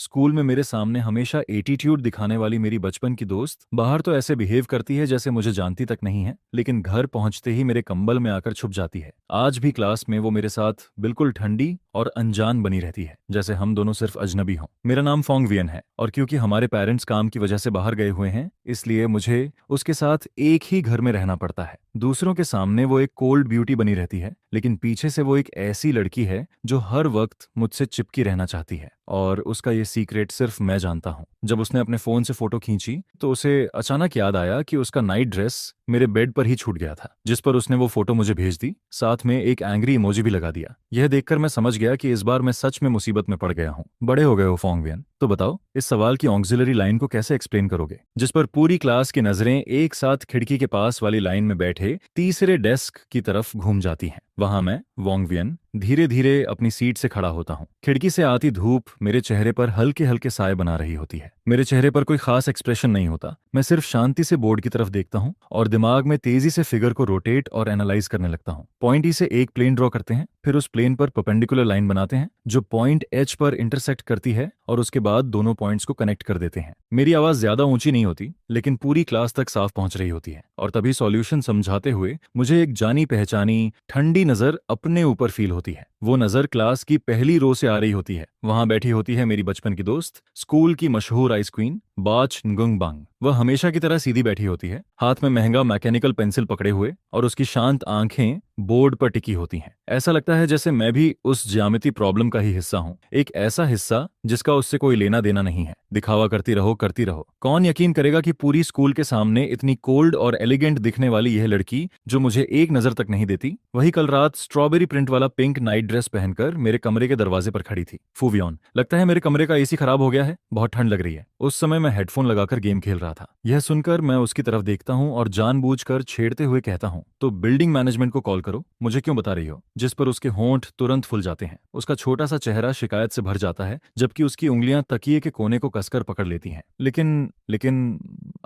School में मेरे सामने हमेशा एटीट्यूड दिखाने वाली मेरी बचपन की दोस्त बाहर तो ऐसे बिहेव करती है जैसे मुझे जानती तक नहीं है, लेकिन घर पहुंचते ही मेरे कंबल में आकर छुप जाती है। आज भी क्लास में वो मेरे साथ बिल्कुल ठंडी और अनजान बनी रहती है, जैसे हम दोनों सिर्फ अजनबी हों। मेरा नाम फोंग वियन है और क्योंकि हमारे पेरेंट्स काम की वजह से बाहर गए हुए हैं, इसलिए मुझे उसके साथ एक ही घर में रहना पड़ता है। दूसरों के सामने वो एक कोल्ड ब्यूटी बनी रहती है, लेकिन पीछे से वो एक ऐसी लड़की है जो हर वक्त मुझसे चिपकी रहना चाहती है, और उसका ये सीक्रेट सिर्फ मैं जानता हूँ। जब उसने अपने फोन से फोटो खींची तो उसे अचानक याद आया कि उसका नाइट ड्रेस मेरे बेड पर ही छूट गया था, जिस पर उसने वो फोटो मुझे भेज दी, साथ में एक एंग्री इमोजी भी लगा दिया। यह देखकर मैं समझ गया कि इस बार मैं सच में मुसीबत में पड़ गया हूँ। बड़े हो गए हो फोंग वियन, तो बताओ इस सवाल की ऑक्सिलरी लाइन को कैसे एक्सप्लेन करोगे, जिस पर पूरी क्लास की नजरें एक साथ खिड़की के पास वाली लाइन में बैठे तीसरे डेस्क की तरफ घूम जाती हैं। वहां मैं वोंग वियन धीरे धीरे अपनी सीट से खड़ा होता हूँ। खिड़की से आती धूप मेरे चेहरे पर हल्के हल्के साए बना रही होती है। मेरे चेहरे पर कोई खास एक्सप्रेशन नहीं होता। मैं सिर्फ शांति से बोर्ड की तरफ देखता हूँ और दिमाग में तेजी से फिगर को रोटेट और एनालाइज करने लगता हूँ। पॉइंट ई से एक प्लेन ड्रॉ करते हैं, फिर उस प्लेन पर परपेंडिकुलर लाइन बनाते हैं जो पॉइंट एच पर इंटरसेक्ट करती है, और उसके बाद दोनों पॉइंट्स को कनेक्ट कर देते हैं। मेरी आवाज ज्यादा ऊंची नहीं होती, लेकिन पूरी क्लास तक साफ पहुंच रही होती है, और तभी सॉल्यूशन समझाते हुए मुझे एक जानी पहचानी ठंडी नजर अपने ऊपर फील होती है। वो नजर क्लास की पहली रो से आ रही होती है। वहां बैठी होती है मेरी बचपन की दोस्त, स्कूल की मशहूर आइस क्वीन बाच nguyen बांग। वह हमेशा की तरह सीधी बैठी होती है, हाथ में महंगा मैकेनिकल पेंसिल पकड़े हुए, और उसकी शांत आंखें बोर्ड पर टिकी होती हैं। ऐसा लगता है जैसे मैं भी उस ज्यामिति प्रॉब्लम का ही हिस्सा हूं, एक ऐसा हिस्सा जिसका उससे कोई लेना देना नहीं है। दिखावा करती रहो करती रहो। कौन यकीन करेगा कि पूरी स्कूल के सामने इतनी कोल्ड और एलिगेंट दिखने वाली यह लड़की, जो मुझे एक नजर तक नहीं देती, वही कल रात स्ट्रॉबेरी प्रिंट वाला पिंक नाइट ड्रेस पहनकर मेरे कमरे के दरवाजे पर खड़ी थी। फूवियन, लगता है मेरे कमरे का एसी खराब हो गया है, बहुत ठंड लग रही है। उस समय मैं हेडफोन लगाकर गेम खेल रहा था। यह सुनकर मैं उसकी तरफ देखता हूँ और जानबूझकर छेड़ते हुए कहता हूँ, तो बिल्डिंग मैनेजमेंट को कॉल करो, मुझे क्यों बता रही हो? जिस पर उसके होंठ तुरंत फुल जाते हैं। उसका छोटा सा चेहरा शिकायत से भर जाता है, जबकि उसकी उंगलियां तकिए के कोने को कसकर पकड़ लेती हैं। लेकिन लेकिन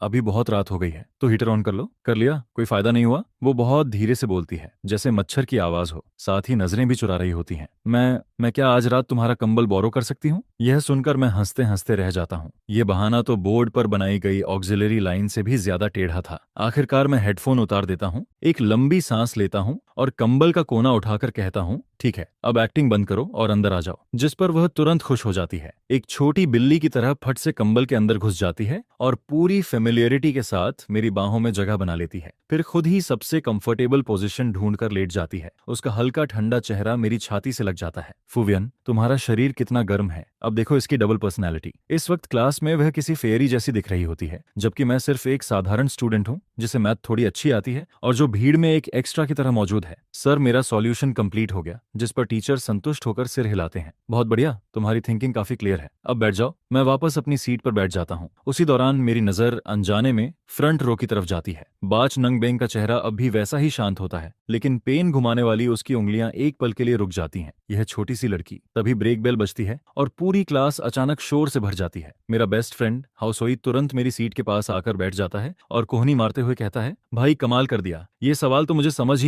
अभी बहुत रात हो गई है, तो हीटर ऑन कर लो। कर लिया, कोई फायदा नहीं हुआ? वो बहुत धीरे से बोलती है, जैसे मच्छर की आवाज हो, साथ ही नजरें भी चुरा रही होती हैं। मैं क्या आज रात तुम्हारा कंबल बोरो कर सकती हूँ? यह सुनकर मैं हंसते हंसते रह जाता हूँ। यह बहाना तो बोर्ड पर बनाई गई ऑक्सिलरी लाइन से भी ज्यादा टेढ़ा था। आखिरकार मैं हेडफोन उतार देता हूँ, एक लंबी सांस लेता हूँ और कंबल का कोना उठाकर कहता हूँ, ठीक है, अब एक्टिंग बंद करो और अंदर आ जाओ। जिस पर वह तुरंत खुश हो जाती है, एक छोटी बिल्ली की तरह फट से कंबल के अंदर घुस जाती है और पूरी फेमिलियरिटी के साथ मेरी बाहों में जगह बना लेती है। फिर खुद ही सबसे कंफर्टेबल पोजीशन ढूंढकर लेट जाती है। उसका हल्का ठंडा चेहरा मेरी छाती से लग जाता है। फूवियन, तुम्हारा शरीर कितना गर्म है, अब देखो इसकी डबल पर्सनैलिटी। इस वक्त क्लास में वह किसी फेरी जैसी दिख रही होती है, जबकि मैं सिर्फ एक साधारण स्टूडेंट हूँ जिसे मैथ थोड़ी अच्छी आती है और जो भीड़ में एक एक्स्ट्रा की तरह मौजूद है। सर, मेरा सॉल्यूशन कंप्लीट हो गया, जिस पर टीचर संतुष्ट होकर सिर हिलाते हैं। बहुत बढ़िया, तुम्हारी थिंकिंग काफी क्लियर है, अब बैठ जाओ। मैं वापस अपनी सीट पर बैठ जाता हूँ। उसी दौरान मेरी नजर अनजाने में फ्रंट रो की तरफ जाती है। बाच नंग बेंग का चेहरा अब भी वैसा ही शांत होता है, लेकिन पेन घुमाने वाली उसकी उंगलियां एक पल के लिए रुक जाती हैं। यह छोटी सी लड़की। तभी ब्रेक बेल बजती है और पूरी क्लास अचानक शोर से भर जाती है। मेरा बेस्ट फ्रेंड हाउसोई तुरंत मेरी सीट के पास आकर बैठ जाता है और कोहनी मारते हुए कहता है, भाई कमाल कर दिया, ये सवाल तो मुझे समझ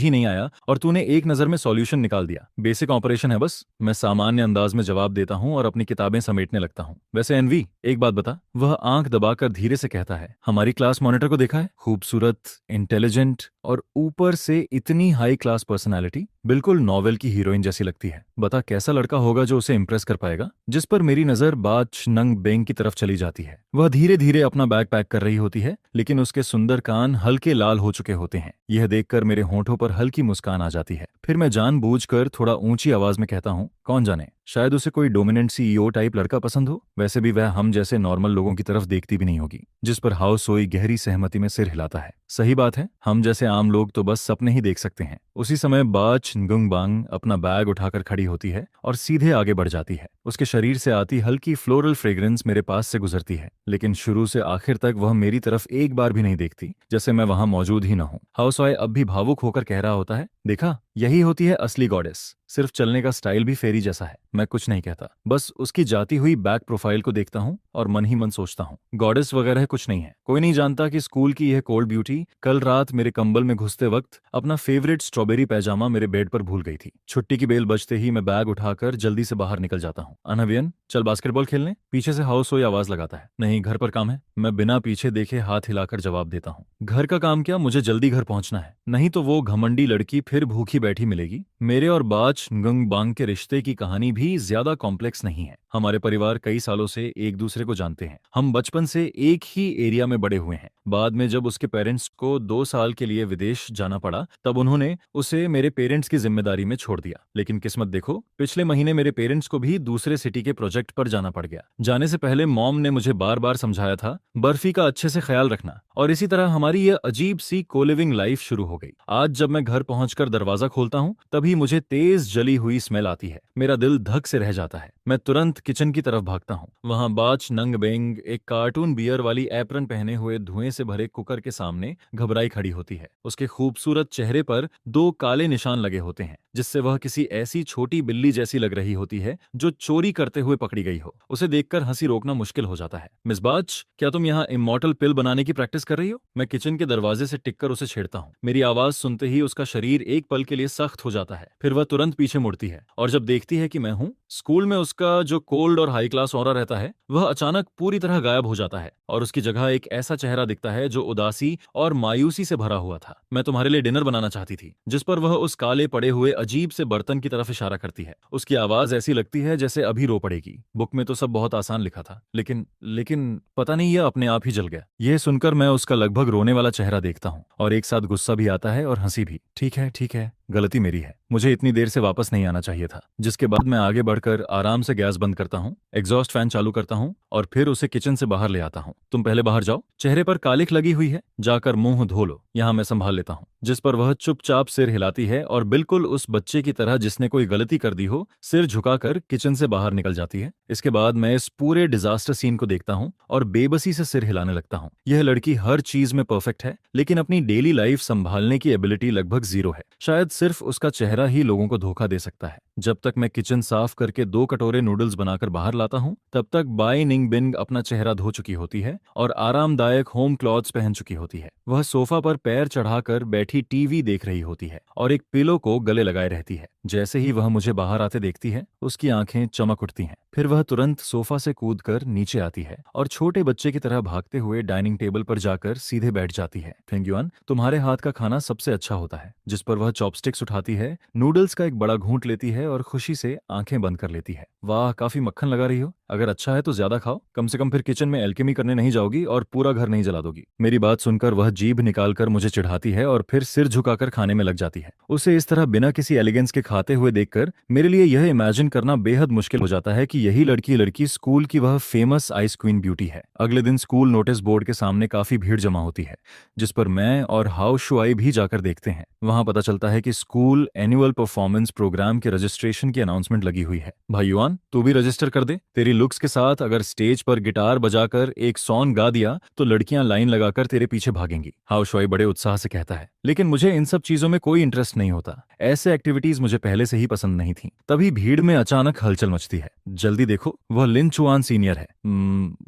ही नहीं आया और तूने एक नजर में सॉल्यूशन निकाल दिया। बेसिक ऑपरेशन है बस। मैं सामान्य अंदाज में जवाब देता हूँ और अपनी किताबें समेटने लगता हूँ। वैसे एनवी, एक बात बता। वह आंख दबाकर धीरे से कहता है, हमारी क्लास मॉनिटर को देखा है? खूबसूरत, इंटेलिजेंट और ऊपर से इतनी हाई क्लास पर्सनालिटी, बिल्कुल नॉवेल की हीरोइन जैसी लगती है। बता कैसा लड़का होगा जो उसे इंप्रेस कर पाएगा? जिस पर मेरी नजर बाच नंग बेंग की तरफ चली जाती है। वह धीरे धीरे अपना बैग पैक कर रही होती है, लेकिन उसके सुंदर कान हल्के लाल हो चुके होते हैं। यह देखकर मेरे होंठों पर हल्की मुस्कान आ जाती है। फिर मैं जानबूझकर थोड़ा ऊंची आवाज में कहता हूँ, कौन जाने, शायद उसे कोई डोमिनेंट सीईओ टाइप लड़का पसंद हो। वैसे भी वह हम जैसे नॉर्मल लोगों की तरफ देखती भी नहीं होगी। जिस पर हाउसोई गहरी सहमति में सिर हिलाता है। सही बात है, हम जैसे आम लोग तो बस सपने ही देख सकते हैं। उसी समय बाच nguyen बांग अपना बैग उठाकर खड़ी होती है और सीधे आगे बढ़ जाती है। उसके शरीर से आती हल्की फ्लोरल फ्रेग्रेंस मेरे पास से गुजरती है, लेकिन शुरू से आखिर तक वह मेरी तरफ एक बार भी नहीं देखती, जैसे मैं वहां मौजूद ही न हूं। हाउसवाई अब भी भावुक होकर कह रहा होता है, देखा, यही होती है असली गॉडेस। सिर्फ चलने का स्टाइल भी फेरी जैसा है। मैं कुछ नहीं कहता, बस उसकी जाती हुई बैक प्रोफाइल को देखता हूँ और मन ही मन सोचता हूँ, गॉडेस वगैरह कुछ नहीं है। कोई नहीं जानता कि स्कूल की यह कोल्ड ब्यूटी कल रात मेरे कंबल में घुसते वक्त अपना फेवरेट स्ट्रॉबेरी पैजामा मेरे बेड पर भूल गई थी। छुट्टी की बेल बजते ही मैं बैग उठाकर जल्दी से बाहर निकल जाता हूँ। अनवियन, चल बास्केटबॉल खेलने। पीछे से हाउस सोई आवाज लगाता है। नहीं, घर पर काम है। मैं बिना पीछे देखे हाथ हिलाकर जवाब देता हूँ। घर का काम क्या, मुझे जल्दी घर पहुंचना है, नहीं तो वो घमंडी लड़की फिर भूखी बैठी मिलेगी। मेरे और बाज गंग बांग के रिश्ते की कहानी भी ज्यादा कॉम्प्लेक्स नहीं है। हमारे परिवार कई सालों से एक दूसरे को जानते हैं। हम बचपन से एक ही एरिया में बड़े हुए हैं। बाद में जब उसके पेरेंट्स को 2 साल के लिए विदेश जाना पड़ा, तब उन्होंने उसे मेरे पेरेंट्स की जिम्मेदारी में छोड़ दिया। लेकिन किस्मत देखो, पिछले महीने मेरे पेरेंट्स को भी दूसरे सिटी के प्रोजेक्ट पर जाना पड़ गया। जाने से पहले मॉम ने मुझे बार बार समझाया था, बर्फी का अच्छे से ख्याल रखना। और इसी तरह हमारी यह अजीब सी कोलिविंग लाइफ शुरू हो गई। आज जब मैं घर पहुंचकर दरवाजा खोलता हूं, तभी मुझे तेज जली हुई स्मेल आती है। मेरा दिल धक से रह जाता है। मैं तुरंत किचन की तरफ भागता हूँ। वहां बाच नंग बेंग एक कार्टून बियर वाली एप्रन पहने हुए धुएं से भरे कुकर के सामने घबराई खड़ी होती है। उसके खूबसूरत चेहरे पर 2 काले निशान लगे होते हैं, जिससे वह किसी ऐसी छोटी बिल्ली जैसी लग रही होती है जो चोरी करते हुए पकड़ी गई हो। उसे देखकर हंसी रोकना मुश्किल हो जाता है। मिस बाच, क्या तुम यहाँ इमॉर्टल पिल बनाने की प्रैक्टिस कर रही हो? मैं किचन के दरवाजे से टिककर उसे छेड़ता हूँ। मेरी आवाज सुनते ही उसका शरीर एक पल के लिए सख्त हो जाता है। फिर वह तुरंत पीछे मुड़ती है और जब देखती है कि मैं हूँ, स्कूल में उसका जो कोल्ड और हाई क्लास ऑरा रहता है, वह अचानक पूरी तरह गायब हो जाता है और उसकी जगह एक ऐसा चेहरा दिखता है जो उदासी और मायूसी से भरा हुआ था। मैं तुम्हारे लिए डिनर बनाना चाहती थी। जिस पर वह उस काले पड़े हुए अजीब से बर्तन की तरफ इशारा करती है। उसकी आवाज ऐसी लगती है जैसे अभी रो पड़ेगी। बुक में तो सब बहुत आसान लिखा था, लेकिन लेकिन पता नहीं, यह अपने आप ही जल गया। यह सुनकर मैं उसका लगभग रोने वाला चेहरा देखता हूँ और एक साथ गुस्सा भी आता है और हंसी भी। ठीक है, गलती मेरी है। मुझे इतनी देर से वापस नहीं आना चाहिए था। जिसके बाद मैं आगे बढ़कर आराम से गैस बंद करता हूँ, एग्जॉस्ट फैन चालू करता हूँ और फिर उसे किचन से बाहर ले आता हूँ। तुम पहले बाहर जाओ, चेहरे पर कालिख लगी हुई है, जाकर मुंह धो लो, यहाँ मैं संभाल लेता हूँ। जिस पर वह चुपचाप सिर हिलाती है और बिल्कुल उस बच्चे की तरह जिसने कोई गलती कर दी हो, सिर झुकाकर किचन से बाहर निकल जाती है। इसके बाद मैं इस पूरे डिजास्टर सीन को देखता हूँ और बेबसी से सिर हिलाने लगता हूँ। यह लड़की हर चीज में परफेक्ट है, लेकिन अपनी डेली लाइफ संभालने की एबिलिटी लगभग जीरो है। शायद सिर्फ उसका चेहरा ही लोगों को धोखा दे सकता है। जब तक मैं किचन साफ करके 2 कटोरे नूडल्स बनाकर बाहर लाता हूँ, तब तक बाई निंग बिंग अपना चेहरा धो चुकी होती है और आरामदायक होम क्लॉथ्स पहन चुकी होती है। वह सोफा पर पैर चढ़ाकर बैठी टीवी देख रही होती है और एक पिलो को गले लगाए रहती है। जैसे ही वह मुझे बाहर आते देखती है, उसकी आंखें चमक उठती हैं। फिर वह तुरंत सोफा से कूदकर नीचे आती है और छोटे बच्चे की तरह भागते हुए डाइनिंग टेबल पर जाकर सीधे बैठ जाती है। फेंगयुआन, तुम्हारे हाथ का खाना सबसे अच्छा होता है। जिस पर वह चॉपस्टिक्स उठाती है, नूडल्स का एक बड़ा घूंट लेती है और खुशी से आंखें बंद कर लेती है। वाह, काफी मक्खन लगा रही हो। अगर अच्छा है तो ज्यादा खाओ, कम से कम फिर किचन में एल्केमी करने नहीं जाओगी और पूरा घर नहीं जला दोगी। मेरी बात सुनकर वह जीभ निकालकर मुझे चिढ़ाती है और फिर सिर झुकाकर खाने में लग जाती है। उसे इस तरह बिना किसी एलिगेंस के खाते हुए देखकर मेरे लिए यह इमेजिन करना बेहद मुश्किल हो जाता है कि यही लड़की स्कूल की वह फेमस आइस क्वीन ब्यूटी है। अगले दिन स्कूल नोटिस बोर्ड के सामने काफी भीड़ जमा होती है, जिस पर मैं और हाउ शुआई भी जाकर देखते हैं। वहां पता चलता है कि स्कूल एनुअल परफॉर्मेंस प्रोग्राम के रजिस्ट्रेशन की अनाउंसमेंट लगी हुई है। भाई युआन, तू भी रजिस्टर कर दे। तेरी लुक्स के साथ अगर स्टेज पर गिटार बजाकर एक सॉन्ग गा दिया तो लड़कियां लाइन लगाकर तेरे पीछे भागेंगी, हाउ शुआई बड़े उत्साह से कहता है। लेकिन मुझे इन सब चीजों में कोई इंटरेस्ट नहीं होता। ऐसे एक्टिविटीज मुझे पहले से ही पसंद नहीं थी। तभी भीड़ में अचानक हलचल मचती है। जल्दी देखो, वह लिन चुआन सीनियर है।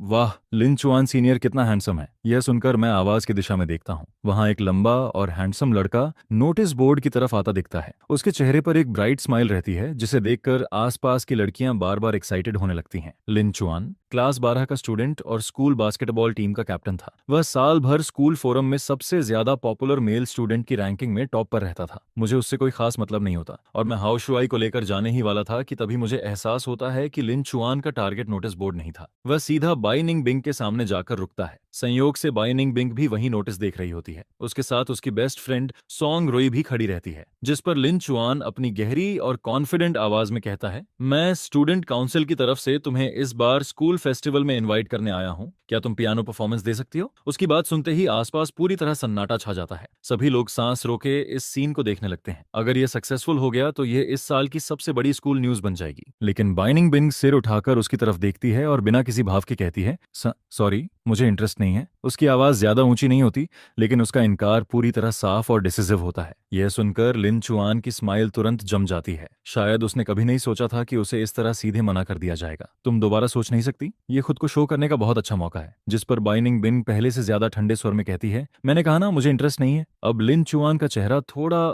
वाह, लिन चुआन सीनियर कितना हैंडसम है। यह सुनकर मैं आवाज की दिशा में देखता हूँ। वहां एक लंबा और हैंडसम लड़का नोटिस बोर्ड की तरफ आता दिखता है। उसके चेहरे पर एक ब्राइट स्माइल रहती है, जिसे देखकर आसपास की लड़कियां बार बार एक्साइटेड होने लगती हैं। लिन चुआन क्लास 12 का स्टूडेंट और स्कूल बास्केटबॉल टीम का कैप्टन था। वह साल भर स्कूल फोरम में सबसे ज्यादा पॉपुलर मेल स्टूडेंट की रैंकिंग में टॉप पर रहता था। मुझे उससे कोई खास मतलब नहीं होता और मैं हाउ शुआई को लेकर जाने ही वाला था कि तभी मुझे एहसास होता है कि लिन चुआन का टारगेट नोटिस बोर्ड नहीं था। वह सीधा बाई निंग बिंग के सामने जाकर रुकता है। संयोग से बाई निंग बिंग भी वही नोटिस देख रही होती है। उसके साथ उसकी बेस्ट फ्रेंड सॉन्ग रोई भी खड़ी रहती है, जिस पर लिन चुआन अपनी गहरी और कॉन्फिडेंट आवाज में कहता है, मैं स्टूडेंट काउंसिल की तरफ से तुम्हें इस बार स्कूल फेस्टिवल में इनवाइट करने आया हूँ। क्या तुम पियानो परफॉर्मेंस दे सकती हो? उसकी बात सुनते ही आसपास पूरी तरह सन्नाटा छा जाता है। सभी लोग सांस रोके इस सीन को देखने लगते हैं। अगर यह सक्सेसफुल हो गया तो यह इस साल की सबसे बड़ी स्कूल न्यूज बन जाएगी। लेकिन बाई निंग बिंग सिर उठाकर उसकी तरफ देखती है और बिना किसी भाव के कहती है, सॉरी, मुझे इंटरेस्ट नहीं है। उसकी आवाज़ ज़्यादा ऊंची नहीं होती, लेकिन उसका इनकार पूरी तरह साफ और डिसिसिव होता है। यह सुनकर लिन चुआन की स्माइल तुरंत जम जाती है। शायद उसने कभी नहीं सोचा था कि उसे इस तरह सीधे मना कर दिया जाएगा। तुम दोबारा सोच नहीं सकती? ये खुद को शो करने का बहुत अच्छा मौका है। जिस पर बाइनिंग बिन पहले से ज्यादा ठंडे स्वर में कहती है, मैंने कहा ना मुझे इंटरेस्ट नहीं है। अब लिन चुआन का चेहरा थोड़ा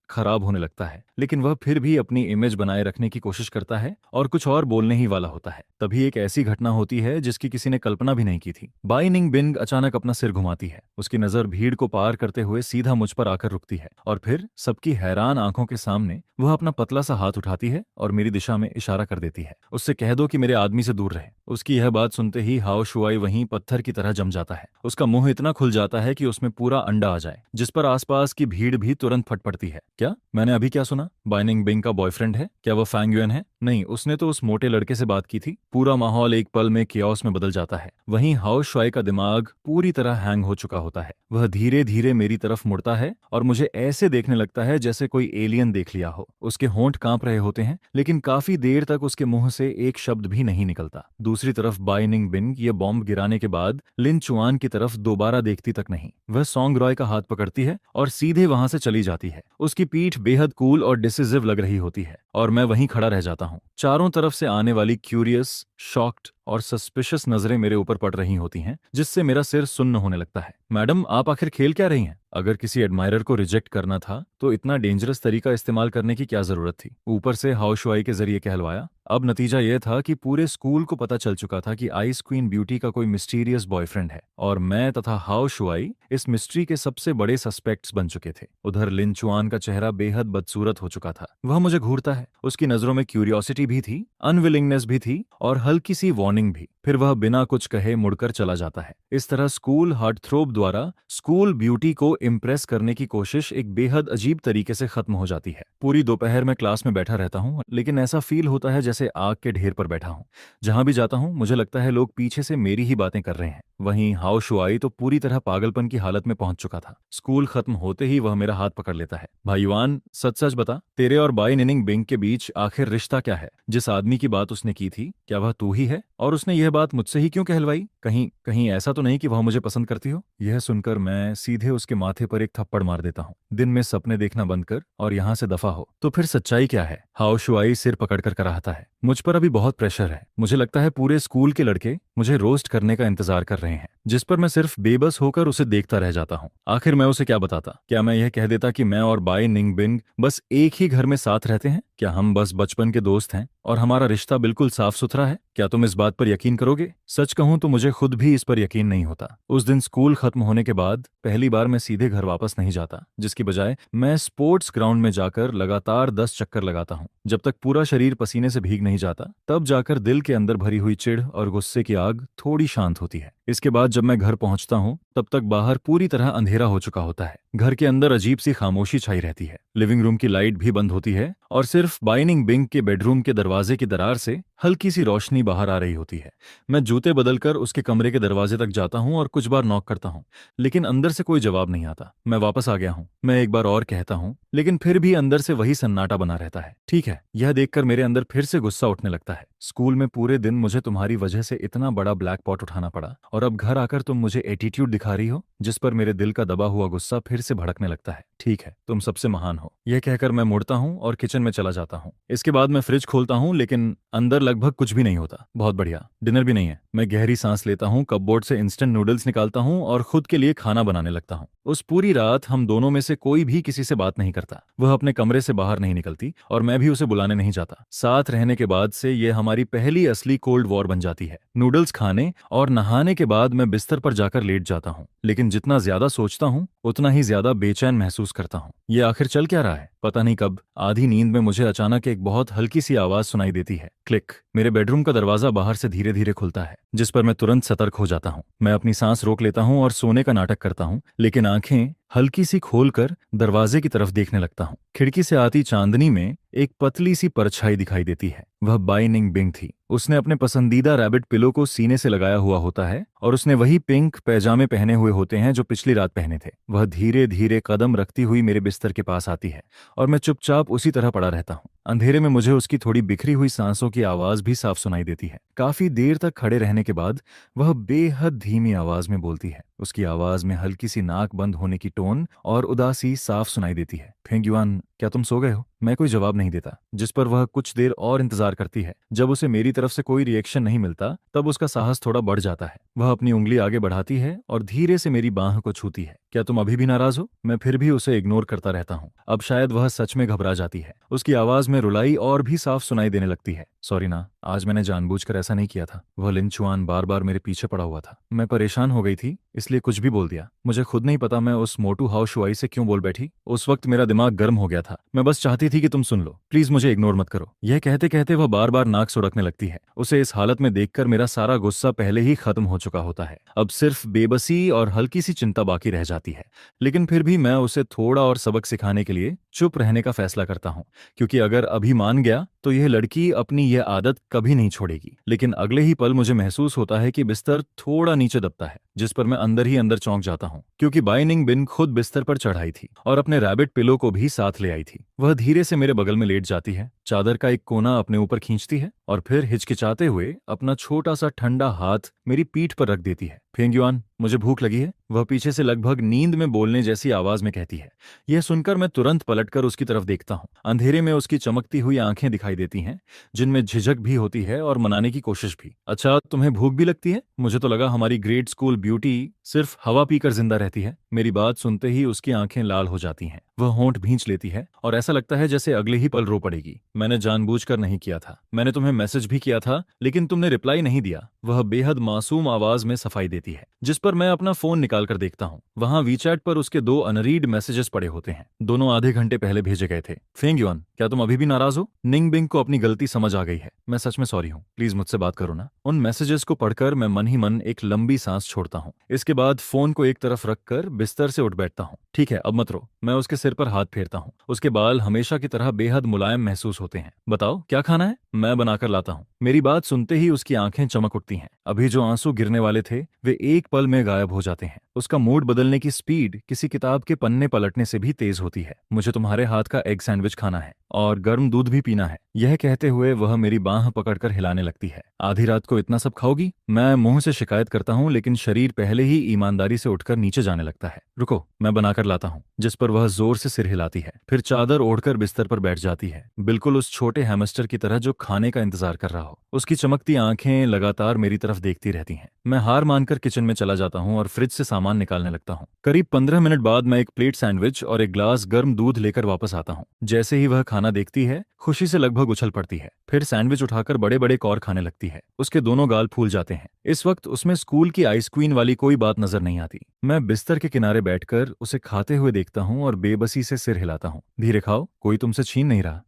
खराब होने लगता है, लेकिन वह फिर भी अपनी इमेज बनाए रखने की कोशिश करता है और कुछ और बोलने ही वाला होता है। तभी एक ऐसी घटना होती है जिसकी किसी ने कल्पना भी नहीं की थी। बाई निंग बिंग अचानक अपना सिर घुमाती है। उसकी नजर भीड़ को पार करते हुए सीधा मुझ पर आकर रुकती है और फिर सबकी हैरान आंखों के सामने वह अपना पतला सा हाथ उठाती है और मेरी दिशा में इशारा कर देती है, उससे कह दो कि मेरे आदमी से दूर रहे। उसकी यह बात सुनते ही हाओ शुआई वहीं पत्थर की तरह जम जाता है। उसका मुंह इतना खुल जाता है कि उसमें पूरा अंडा आ जाए, जिस पर आसपास की भीड़ भी तुरंत फट पड़ती है। क्या मैंने अभी क्या सुना? बाइनिंग बिंग का बॉयफ्रेंड है? क्या वह फैंग युएन है? नहीं, उसने तो उस मोटे लड़के से बात की थी। पूरा माहौल एक पल में कियोस में बदल जाता है। वहीं हाओ शुआई का दिमाग पूरी तरह हैंग हो चुका होता है। वह धीरे धीरे मेरी तरफ मुड़ता है और मुझे ऐसे देखने लगता है जैसे कोई एलियन देख लिया हो। उसके होंठ कांप रहे होते हैं, लेकिन काफी देर तक उसके मुंह से एक शब्द भी नहीं निकलता। दूसरी तरफ बाइनिंग बिंग ये बॉम्ब गिराने के बाद लिन चुआन की तरफ दोबारा देखती तक नहीं। वह सॉन्ग रॉय का हाथ पकड़ती है और सीधे वहां से चली जाती है। उसकी पीठ बेहद कूल और डिसिसिव लग रही होती है और मैं वहीं खड़ा रह जाता हूँ। चारों तरफ से आने वाली क्यूरियस, शॉक्ड और सस्पिशियस नजरें मेरे ऊपर पड़ रही होती हैं, जिससे मेरा सिर सुन्न होने लगता है। मैडम, आप आखिर खेल क्या रही हैं? अगर किसी एडमायरर को रिजेक्ट करना था तो इतना डेंजरस तरीका इस्तेमाल करने की क्या जरूरत थी? ऊपर से हाउ शुआई के जरिए कहलवाया। अब नतीजा यह था कि पूरे स्कूल को पता चल चुका था कि आइस क्वीन ब्यूटी का कोई मिस्टीरियस बॉयफ्रेंड है और मैं तथा हाउ शुआई इस मिस्ट्री के सबसे बड़े सस्पेक्ट्स बन चुके थे। उधर लिन चुआन का चेहरा बेहद बदसूरत हो चुका था। वह मुझे घूरता है। उसकी नजरों में क्यूरियोसिटी भी थी, अनविलिंगनेस भी थी और हल्की सी वार्निंग भी। फिर वह बिना कुछ कहे मुड़कर चला जाता है। इस तरह स्कूल हार्टथ्रोब द्वारा स्कूल ब्यूटी को इम्प्रेस करने की कोशिश एक बेहद अजीब तरीके से खत्म हो जाती है। पूरी दोपहर में क्लास में बैठा रहता हूँ, लेकिन ऐसा फील होता है जैसे आग के ढेर पर बैठा हूँ। जहां भी जाता हूँ मुझे लगता है लोग पीछे से मेरी ही बातें कर रहे हैं। वहीं हाओ शुआई तो पूरी तरह पागलपन की हालत में पहुंच चुका था। स्कूल खत्म होते ही वह मेरा हाथ पकड़ लेता है। भाई युआन, सच सच बता, तेरे और बाई निनिंग बिंग के बीच आखिर रिश्ता क्या है? जिस आदमी की बात उसने की थी, क्या वह तू ही है? और उसने यह बात मुझसे ही क्यों कहलवाई? कहीं कहीं ऐसा तो नहीं कि वह मुझे पसंद करती हो? यह सुनकर मैं सीधे उसके माथे पर एक थप्पड़ मार देता हूँ। दिन में सपने देखना बंद कर और यहाँ से दफा हो। तो फिर सच्चाई क्या है? हाओ शुआई सिर पकड़कर कराहता है। मुझ पर अभी बहुत प्रेशर है। मुझे लगता है पूरे स्कूल के लड़के मुझे रोस्ट करने का इंतजार कर रहे हैं, जिस पर मैं सिर्फ बेबस होकर उसे देखता रह जाता हूँ। आखिर मैं उसे क्या बताता? क्या मैं यह कह देता कि मैं और बाई निंग बिंग बस एक ही घर में साथ रहते हैं? क्या हम बस बचपन के दोस्त हैं और हमारा रिश्ता बिल्कुल साफ सुथरा है? क्या तुम इस बात पर यकीन करोगे? सच कहूं तो मुझे खुद भी इस पर यकीन नहीं होता। उस दिन स्कूल खत्म होने के बाद पहली बार मैं सीधे घर वापस नहीं जाता, जिसकी बजाय मैं स्पोर्ट्स ग्राउंड में जाकर लगातार 10 चक्कर लगाता हूँ। जब तक पूरा शरीर पसीने से भीग नहीं जाता, तब जाकर दिल के अंदर भरी हुई चिढ़ और गुस्से की आग थोड़ी शांत होती है। इसके बाद जब मैं घर पहुंचता हूँ, तब तक बाहर पूरी तरह अंधेरा हो चुका होता है। घर के अंदर अजीब सी खामोशी छाई रहती है। लिविंग रूम की लाइट भी बंद होती है और सिर्फ बाइनिंग बिंग के बेडरूम के दरवाजे की दरार से हल्की सी रोशनी बाहर आ रही होती है। मैं जूते बदलकर उसके कमरे के दरवाजे तक जाता हूँ और कुछ बार नॉक करता हूँ, लेकिन अंदर से कोई जवाब नहीं आता। मैं वापस आ गया हूँ, मैं एक बार और कहता हूँ, लेकिन फिर भी अंदर से वही सन्नाटा बना रहता है। ठीक है, यह देखकर मेरे अंदर फिर से गुस्सा उठने लगता है। स्कूल में पूरे दिन मुझे तुम्हारी वजह से इतना बड़ा ब्लैक पॉट उठाना पड़ा और अब घर आकर तुम मुझे एटीट्यूड दिखा रही हो, जिस पर मेरे दिल का दबा हुआ गुस्सा फिर से भड़कने लगता है। ठीक है, तुम सबसे महान हो। यह कहकर मैं मुड़ता हूँ और किचन में चला जाता हूँ। इसके बाद मैं फ्रिज खोलता हूँ, लेकिन अंदर लगभग कुछ भी नहीं होता। बहुत बढ़िया, डिनर भी नहीं है। मैं गहरी सांस लेता हूँ, कपबोर्ड से इंस्टेंट नूडल्स निकालता हूँ और खुद के लिए खाना बनाने लगता हूँ। उस पूरी रात हम दोनों में से कोई भी किसी से बात नहीं करता। वह अपने कमरे से बाहर नहीं निकलती और मैं भी उसे बुलाने नहीं जाता। साथ रहने के बाद से यह हमारी पहली असली कोल्ड वॉर बन जाती है। नूडल्स खाने और नहाने के बाद मैं बिस्तर पर जाकर लेट जाता हूँ, लेकिन जितना ज्यादा सोचता हूँ उतना ही ज्यादा बेचैन महसूस करता हूँ। ये आखिर चल क्या रहा है? पता नहीं कब आधी नींद में मुझे अचानक एक बहुत हल्की सी आवाज सुनाई देती है। क्लिक। मेरे बेडरूम का दरवाजा बाहर से धीरे धीरे खुलता है, जिस पर मैं तुरंत सतर्क हो जाता हूँ। मैं अपनी सांस रोक लेता हूँ और सोने का नाटक करता हूँ, लेकिन आंखें हल्की सी खोलकर दरवाजे की तरफ देखने लगता हूँ। खिड़की से आती चांदनी में एक पतली सी परछाई दिखाई देती है। वह बाइनिंग बिंग थी। उसने अपने पसंदीदा रैबिट पिलो को सीने से लगाया हुआ होता है और उसने वही पिंक पैजामे पहने हुए होते हैं जो पिछली रात पहने थे। वह धीरे धीरे कदम रखती हुई मेरे बिस्तर के पास आती है और मैं चुपचाप उसी तरह पड़ा रहता हूँ। अंधेरे में मुझे उसकी थोड़ी बिखरी हुई सांसों की आवाज भी साफ सुनाई देती है। काफी देर तक खड़े रहने के बाद वह बेहद धीमी आवाज में बोलती है। उसकी आवाज में हल्की सी नाक बंद होने की टोन और उदासी साफ सुनाई देती है। फेंगयुआन, क्या तुम सो गए हो? मैं कोई जवाब नहीं देता, जिस पर वह कुछ देर और इंतजार करती है। जब उसे मेरी तरफ से कोई रिएक्शन नहीं मिलता तब उसका साहस थोड़ा बढ़ जाता है। वह अपनी उंगली आगे बढ़ाती है और धीरे से मेरी बांह को छूती है। क्या तुम अभी भी नाराज हो? मैं फिर भी उसे इग्नोर करता रहता हूँ। अब शायद वह सच में घबरा जाती है। उसकी आवाज में रुलाई और भी साफ सुनाई देने लगती है। सॉरी ना, आज मैंने जानबूझकर ऐसा नहीं किया था। वह लिन चुआन बार बार मेरे पीछे पड़ा हुआ था। मैं परेशान हो गई थी, इसलिए कुछ भी बोल दिया। मुझे खुद नहीं पता मैं उस मोटू हाउ शुआई से क्यों बोल बैठी। उस वक्त मेरा दिमाग गर्म हो गया था। मैं बस चाहती थी कि तुम सुन लो। प्लीज मुझे इग्नोर मत करो। यह कहते कहते वह बार बार नाक सुड़कने लगती है। उसे इस हालत में देखकर मेरा सारा गुस्सा पहले ही खत्म हो चुका होता है। अब सिर्फ बेबसी और हल्की सी चिंता बाकी रह जाती है। लेकिन फिर भी मैं उसे थोड़ा और सबक सिखाने के लिए चुप रहने का फैसला करता हूँ, क्योंकि अगर अभी मान गया तो यह लड़की अपनी यह आदत कभी नहीं छोड़ेगी। लेकिन अगले ही पल मुझे महसूस होता है कि बिस्तर थोड़ा नीचे दबता है, जिस पर मैं अंदर ही अंदर चौंक जाता हूँ, क्योंकि बाइनिंग बिन खुद बिस्तर पर चढ़ाई थी और अपने रैबिट पिलो को भी साथ ले आई थी। वह धीरे से मेरे बगल में लेट जाती है, चादर का एक कोना अपने ऊपर खींचती है और फिर हिचकिचाते हुए अपना छोटा सा ठंडा हाथ मेरी पीठ पर रख देती है। फेंगयुआन, मुझे भूख लगी है, वह पीछे से लगभग नींद में बोलने जैसी आवाज में कहती है। यह सुनकर मैं तुरंत पलटकर उसकी तरफ देखता हूँ। अंधेरे में उसकी चमकती हुई आंखें दिखाई देती हैं, जिनमें झिझक भी होती है और मनाने की कोशिश भी। अच्छा, तुम्हें भूख भी लगती है? मुझे तो लगा हमारी ग्रेड स्कूल ब्यूटी सिर्फ हवा पीकर जिंदा रहती है। मेरी बात सुनते ही उसकी आंखें लाल हो जाती हैं। वह होंठ भींच लेती है और ऐसा लगता है जैसे अगले ही पल रो पड़ेगी। मैंने जानबूझकर नहीं किया था। मैंने तुम्हें मैसेज भी किया था, लेकिन तुमने रिप्लाई नहीं दिया। वह बेहद मासूम आवाज में सफाई देती है, जिस पर मैं अपना फोन निकालकर देखता हूँ। वहां वीचैट पर उसके 2 अनरीड मैसेजेस पड़े होते हैं। दोनों आधे घंटे पहले भेजे गए थे। फेंगयुआन, क्या तुम अभी भी नाराज हो? निंग बिंग को अपनी गलती समझ आ गई है। मैं सच में सॉरी हूँ, प्लीज मुझसे बात करो ना। उन मैसेजेस को पढ़कर मैं मन ही मन एक लंबी सांस छोड़ता हूँ। इसके बाद फोन को एक तरफ रखकर बिस्तर से उठ बैठता हूँ। ठीक है, अब मत रो। मैं उसके सिर पर हाथ फेरता हूँ। उसके बाल हमेशा की तरह बेहद मुलायम महसूस होते हैं। बताओ, क्या खाना है? मैं बनाकर लाता हूँ। मेरी बात सुनते ही उसकी आंखें चमक उठती हैं। अभी जो आंसू गिरने वाले थे वे एक पल में गायब हो जाते हैं। उसका मूड बदलने की स्पीड किसी किताब के पन्ने पलटने से भी तेज होती है। मुझे तुम्हारे हाथ का एग सैंडविच खाना है और गर्म दूध भी पीना है। यह कहते हुए वह मेरी बांह पकड़कर हिलाने लगती है। आधी रात को इतना सब खाओगी? मैं मुंह से शिकायत करता हूँ, लेकिन शरीर पहले ही ईमानदारी से उठकर नीचे जाने लगता है। रुको, मैं बनाकर लाता हूँ। जिस पर वह जोर से सिर हिलाती है, फिर चादर ओढ़कर बिस्तर पर बैठ जाती है, बिल्कुल उस छोटे हैमस्टर की तरह जो खाने का इंतजार कर रहा हो। उसकी चमकती आंखें लगातार मेरी तरफ देखती रहती हैं। मैं हार मानकर किचन में चला जाता हूँ और फ्रिज से सामान निकालने लगता हूँ। करीब 15 मिनट बाद मैं एक प्लेट सैंडविच और एक ग्लास गर्म दूध लेकर वापस आता हूँ। जैसे ही वह खाना देखती है, खुशी से लगभग उछल पड़ती है। फिर सैंडविच उठाकर बड़े बड़े कौर खाने लगती है। उसके दोनों गाल फूल जाते हैं। इस वक्त उसमें स्कूल की आइसक्रीम वाली कोई बात नजर नहीं आती। मैं बिस्तर के किनारे बैठकर उसे खाते हुए देखता हूँ और बेबसी से सिर हिलाता हूँ। धीरे खाओ, कोई तुमसे छीन नहीं रहा।